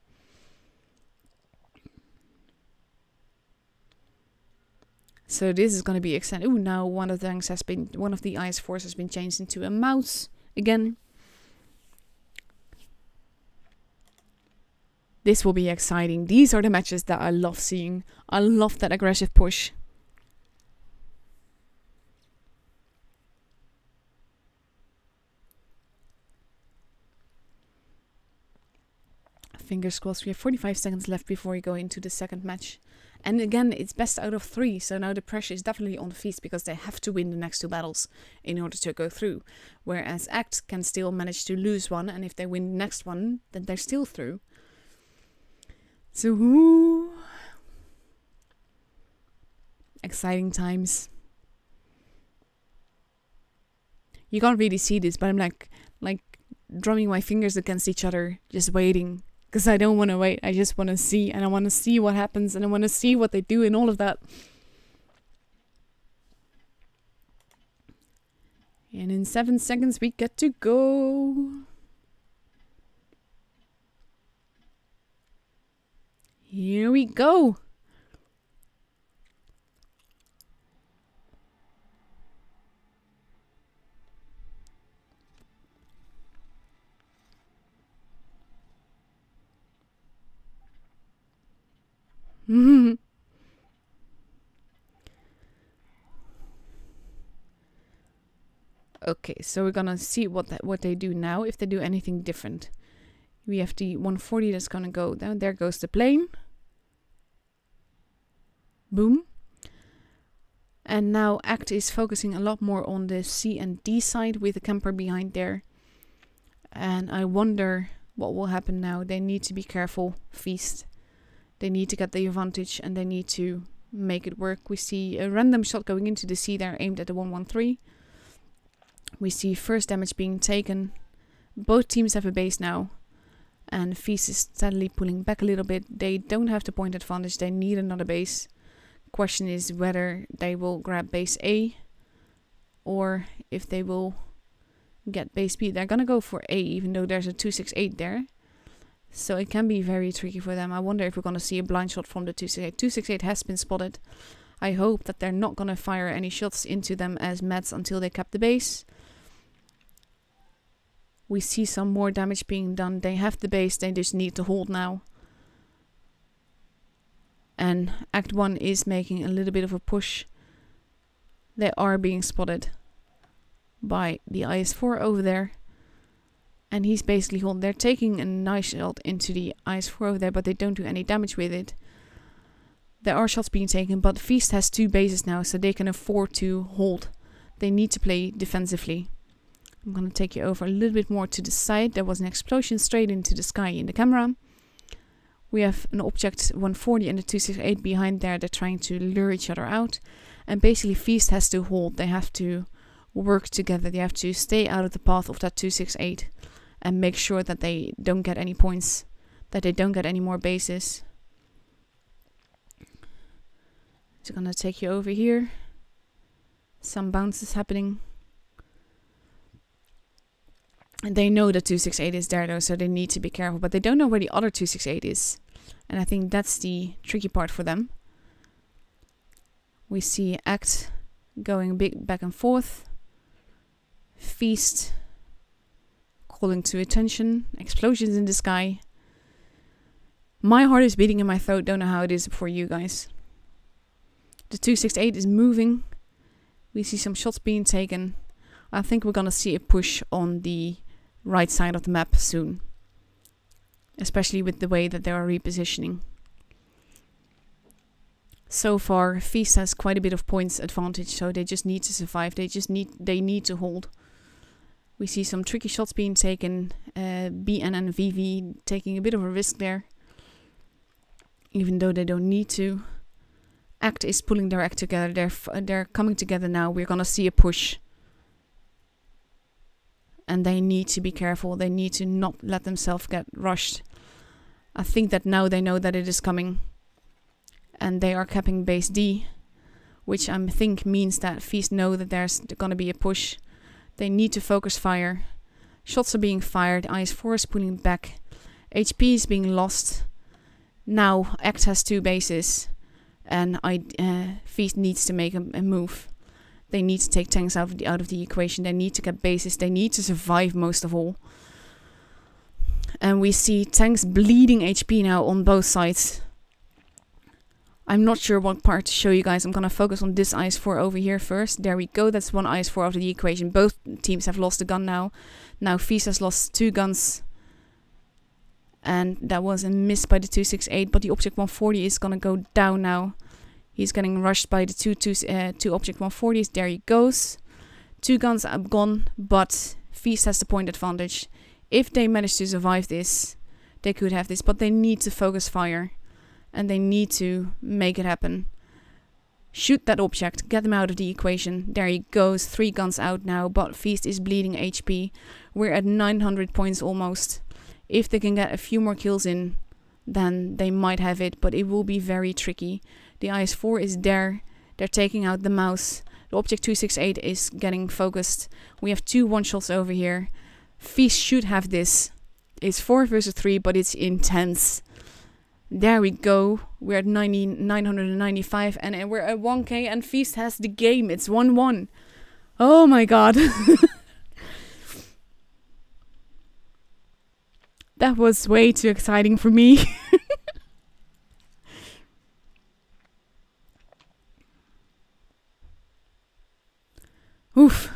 So this is going to be extended. Ooh, now one of the IS-4s has been changed into a mouse again. This will be exciting. These are the matches that I love seeing. I love that aggressive push. Fingers crossed. We have 45 seconds left before we go into the second match. And again, it's best out of 3. So now the pressure is definitely on Feast because they have to win the next 2 battles in order to go through. Whereas Act can still manage to lose one. And if they win the next one, then they're still through. So, whoo. Exciting times. You can't really see this, but I'm like drumming my fingers against each other, just waiting. Because I don't want to wait, I just want to see, and I want to see what happens, and I want to see what they do and all of that. And in 7 seconds we get to go. Here we go. Okay, so we're gonna see what they do now, if they do anything different. We have the 140 that's gonna go down. There goes the plane. Boom. And now Act is focusing a lot more on the C and D side with the camper behind there. And I wonder what will happen now. They need to be careful, Feast. They need to get the advantage and they need to make it work. We see a random shot going into the C there aimed at the 113. We see first damage being taken. Both teams have a base now. And Feast is steadily pulling back a little bit. They don't have the point advantage. They need another base. Question is whether they will grab base A or if they will get base B. They're gonna go for A even though there's a 268 there. So it can be very tricky for them. I wonder if we're going to see a blind shot from the 268. 268 has been spotted. I hope that they're not going to fire any shots into them as mats until they cap the base. We see some more damage being done. They have the base, they just need to hold now. And Act 1 is making a little bit of a push. They are being spotted by the IS-4 over there. And he's basically holding. They're taking a nice shot into the IS-4 over there, but they don't do any damage with it. There are shots being taken, but Feast has 2 bases now, so they can afford to hold. They need to play defensively. I'm going to take you over a little bit more to the side. There was an explosion straight into the sky in the camera. We have an object 140 and a 268 behind there. They're trying to lure each other out. And basically Feast has to hold. They have to work together. They have to stay out of the path of that 268. And make sure that they don't get any points. That they don't get any more bases. It's going to take you over here. Some bounces happening. And they know that 268 is there though, so they need to be careful. But they don't know where the other 268 is. And I think that's the tricky part for them. We see Act going big back and forth. Feast calling to attention. Explosions in the sky. My heart is beating in my throat. Don't know how it is for you guys. The 268 is moving. We see some shots being taken. I think we're gonna see a push on the right side of the map soon. Especially with the way that they are repositioning. So far, Feast has quite a bit of points advantage, so they just need to survive. They need to hold. We see some tricky shots being taken. BN and VV taking a bit of a risk there. Even though they don't need to. Act is pulling their act together. They're coming together now. We're gonna see a push. And they need to be careful. They need to not let themselves get rushed. I think that now they know that it is coming. And they are capping base D. Which I think means that Feast know that there's going to be a push. They need to focus fire. Shots are being fired. IS-4 is pulling back. HP is being lost. Now Act has 2 bases. And Feast needs to make a move. They need to take tanks out of the equation. They need to get bases. They need to survive most of all. And we see tanks bleeding HP now on both sides. I'm not sure what part to show you guys. I'm going to focus on this IS-4 over here first. There we go. That's one IS-4 out of the equation. Both teams have lost a gun now. Now Feast has lost 2 guns. And that was a miss by the 268. But the Object 140 is going to go down now. He's getting rushed by the two Object 140s. There he goes. 2 guns are gone, but Feast has the point advantage. If they manage to survive this, they could have this, but they need to focus fire. And they need to make it happen. Shoot that object, get them out of the equation. There he goes, 3 guns out now, but Feast is bleeding HP. We're at 900 points almost. If they can get a few more kills in, then they might have it, but it will be very tricky. The IS-4 is there. They're taking out the mouse. The Object 268 is getting focused. We have 2 one-shots over here. Feast should have this. It's 4 versus 3, but it's intense. There we go. We're at 995 and we're at 1k and Feast has the game. It's 1-1. Oh my god. That was way too exciting for me. Oof.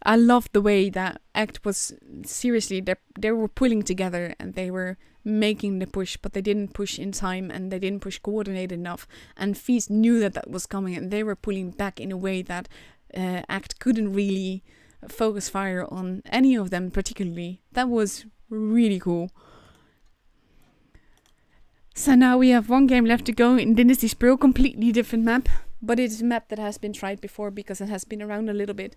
I loved the way that Act was, seriously, they were pulling together and they were making the push, but they didn't push in time and they didn't push coordinated enough. And Feast knew that that was coming and they were pulling back in a way that Act couldn't really focus fire on any of them particularly. That was really cool. So now we have 1 game left to go in Dynasty Spril, completely different map. But it's a map that has been tried before because it has been around a little bit.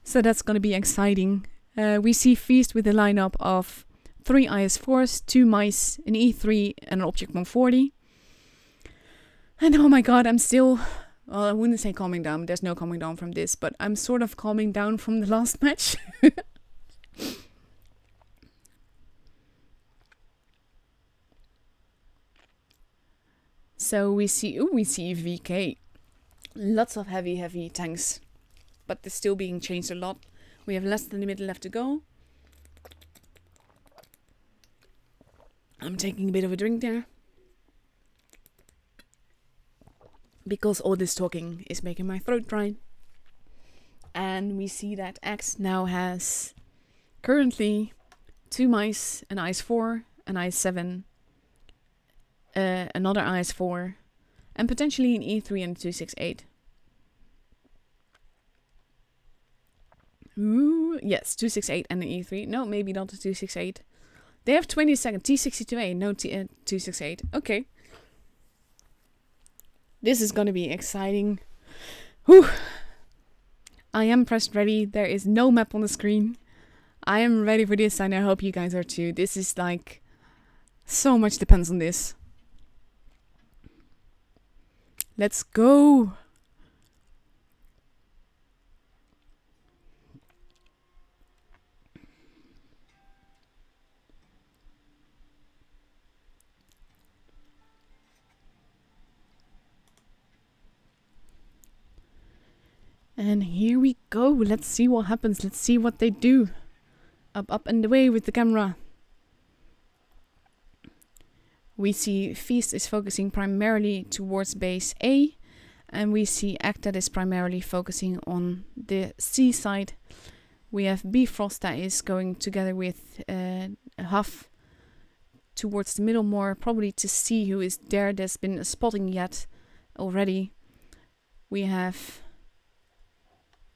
So that's going to be exciting. We see Feast with a lineup of 3 IS-4s, 2 mice, an E3 and an Object 140. And oh my god, I'm still... Well, I wouldn't say calming down. There's no calming down from this. But I'm sort of calming down from the last match. So we see VK. Lots of heavy tanks. But they're still being changed a lot. We have less than a minute left to go. I'm taking a bit of a drink there. Because all this talking is making my throat dry. And we see that X now has currently 2 mice, an IS-4, an IS-7, another IS-4, and potentially an E3 and a 268. Ooh, yes, 268 and an E3. No, maybe not the 268. They have 20 seconds. T62A, no 268. Okay. This is gonna be exciting. Whew. I am pressed ready. There is no map on the screen. I am ready for this and I hope you guys are too. This is like... so much depends on this. Let's go! And here we go. Let's see what happens. Let's see what they do. Up and away with the camera. We see Feast is focusing primarily towards base A. And we see Act that is primarily focusing on the C side. We have Bifrost that is going together with Huff towards the middle more. Probably to see who is there. There's been a spotting yet already. We have...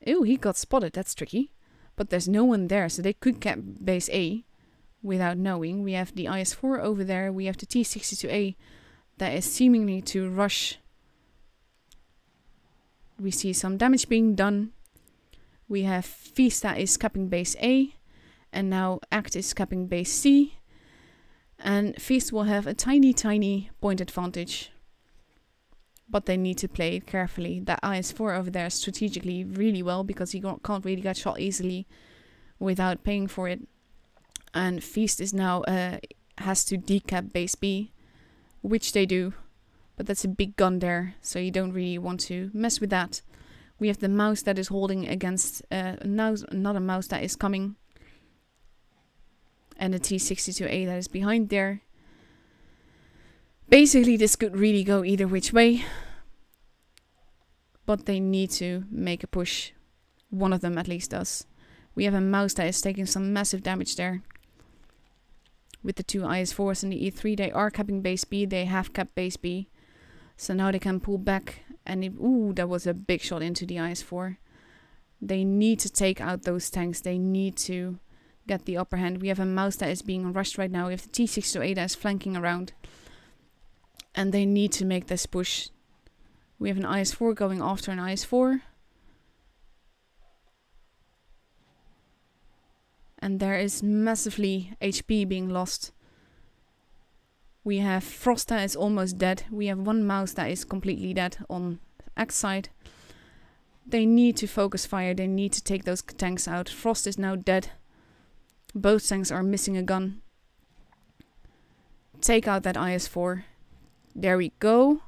Ew, he got spotted. That's tricky. But there's no one there, so they could get base A without knowing. We have the IS-4 over there. We have the T-62A that is seemingly to rush. We see some damage being done. We have Feast that is capping base A. And now Act is capping base C. And Feast will have a tiny point advantage. But they need to play it carefully. That IS-4 over there strategically really well because he can't really get shot easily without paying for it. And Feast is now has to decap base B, which they do. But that's a big gun there, so you don't really want to mess with that. We have the mouse that is holding against another mouse that is coming. And the T-62A that is behind there. Basically, this could really go either which way. But they need to make a push. One of them at least does. We have a mouse that is taking some massive damage there. With the 2 IS-4s and the E3, they are capping base B. They have capped base B. So now they can pull back. And ooh, that was a big shot into the IS-4. They need to take out those tanks. They need to get the upper hand. We have a mouse that is being rushed right now. We have the T-62A that is flanking around. And they need to make this push. We have an IS-4 going after an IS-4. And there is massively HP being lost. We have Frost that is almost dead. We have one mouse that is completely dead on X side. They need to focus fire. They need to take those tanks out. Frost is now dead. Both tanks are missing a gun. Take out that IS-4. There we go.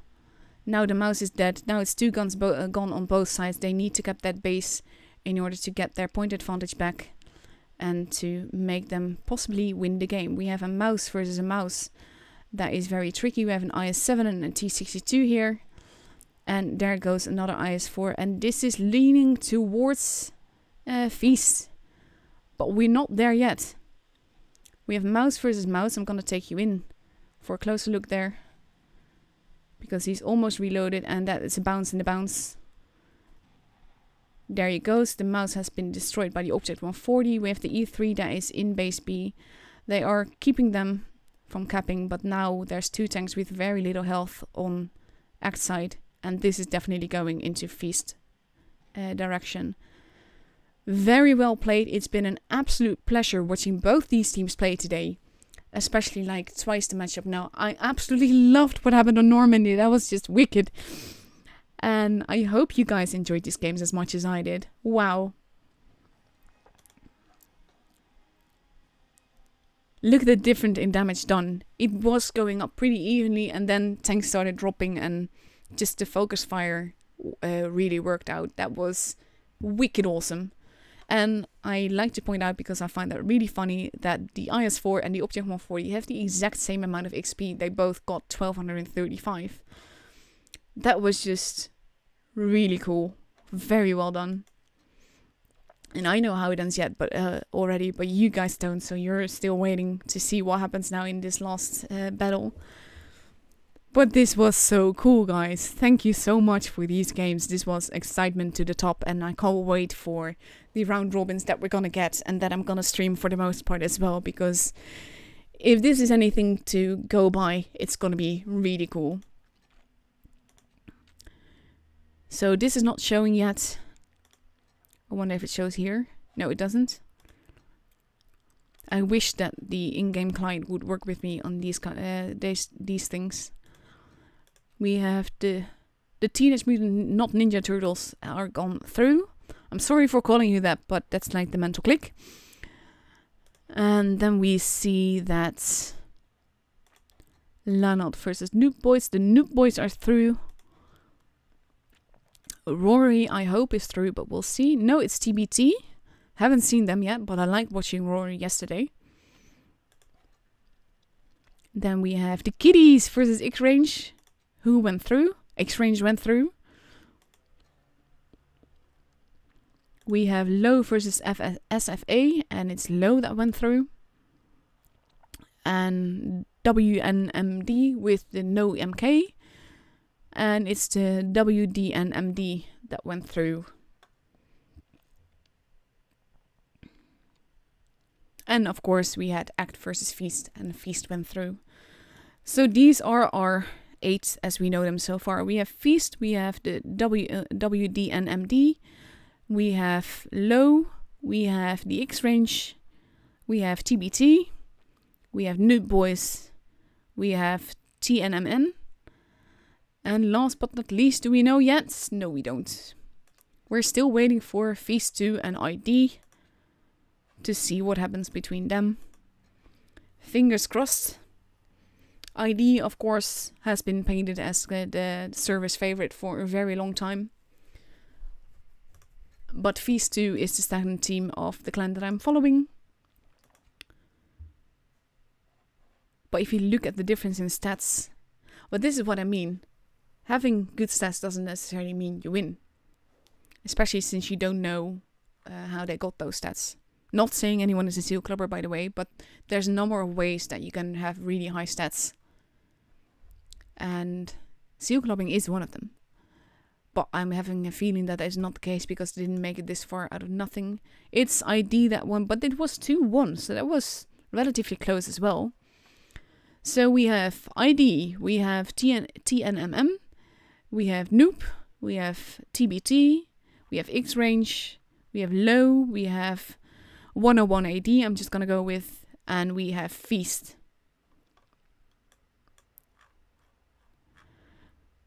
Now the mouse is dead. Now it's 2 guns gone on both sides. They need to cap that base in order to get their point advantage back. And to make them possibly win the game. We have a mouse versus a mouse. That is very tricky. We have an IS-7 and a T-62 here. And there goes another IS-4. And this is leaning towards Feast. But we're not there yet. We have mouse versus mouse. I'm going to take you in for a closer look there. Because he's almost reloaded and that is a bounce in the bounce. There he goes. The mouse has been destroyed by the Object 140. We have the E3 that is in base B. They are keeping them from capping, but now there's 2 tanks with very little health on Act side. And this is definitely going into Feast direction. Very well played. It's been an absolute pleasure watching both these teams play today. Especially like twice the matchup now. I absolutely loved what happened on Normandy. That was just wicked. And I hope you guys enjoyed these games as much as I did. Wow. look at the difference in damage done. It was going up pretty evenly, and then tanks started dropping, and just the focus fire really worked out. That was wicked awesome. And I like to point out, because I find that really funny, that the IS-4 and the Object 140 have the exact same amount of XP. They both got 1235. That was just really cool. Very well done. And I know how it ends yet, but already, but you guys don't, so you're still waiting to see what happens now in this last battle. But this was so cool, guys. Thank you so much for these games. This was excitement to the top, and I can't wait for the round robins that we're gonna get, and that I'm gonna stream for the most part as well, because if this is anything to go by, it's gonna be really cool. So this is not showing yet. I wonder if it shows here. No, it doesn't. I wish that the in-game client would work with me on these things. We have the Teenage Mutant not Ninja Turtles are gone through. I'm sorry for calling you that, but that's like the mental click. And then we see that Lanot versus Noob Boys. The Noob Boys are through. Rory, I hope, is through, but we'll see. No, it's TBT. Haven't seen them yet, but I liked watching Rory yesterday. Then we have the Kiddies versus X-Range. Who went through? X-Range went through. We have Low versus SFA, and it's Low that went through. And WNMD with the no MK. And it's the WDNMD that went through. And of course we had Act versus Feast, and Feast went through. So these are our 8 as we know them so far. We have Feast, we have the WDNMD, we have Low, we have the X-Range, we have TBT, we have Noob Boys, we have TNMN. And last but not least, do we know yet? No, we don't. We're still waiting for Feast 2 and ID to see what happens between them. Fingers crossed. ID, of course, has been painted as the server's favorite for a very long time. But Feast 2 is the stagnant team of the clan that I'm following. But if you look at the difference in stats, well, this is what I mean. Having good stats doesn't necessarily mean you win. Especially since you don't know how they got those stats. Not saying anyone is a seal clubber, by the way, but there's a number of ways that you can have really high stats. And seal clubbing is one of them. But I'm having a feeling that is not the case, because they didn't make it this far out of nothing. It's ID that won, but it was 2-1, so that was relatively close as well. So we have ID, we have TNMM, we have Noob, we have TBT, we have X-Range, we have Low, we have 101 AD, I'm just gonna go with, and we have Feast.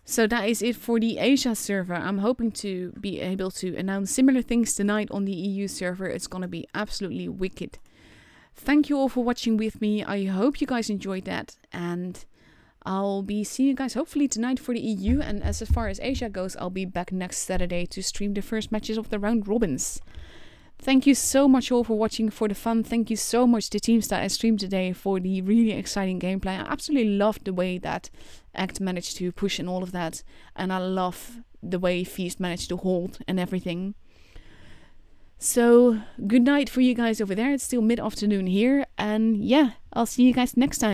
So that is it for the Asia server. I'm hoping to be able to announce similar things tonight on the EU server. It's gonna be absolutely wicked. Thank you all for watching with me. I hope you guys enjoyed that, and I'll be seeing you guys hopefully tonight for the EU, and as far as Asia goes, I'll be back next Saturday to stream the first matches of the round robins. Thank you so much all for watching, for the fun. Thank you so much to teams that I streamed today for the really exciting gameplay. I absolutely loved the way that Act managed to push and all of that, and I love the way Feast managed to hold and everything. So good night for you guys over there. It's still mid-afternoon here, and yeah, I'll see you guys next time.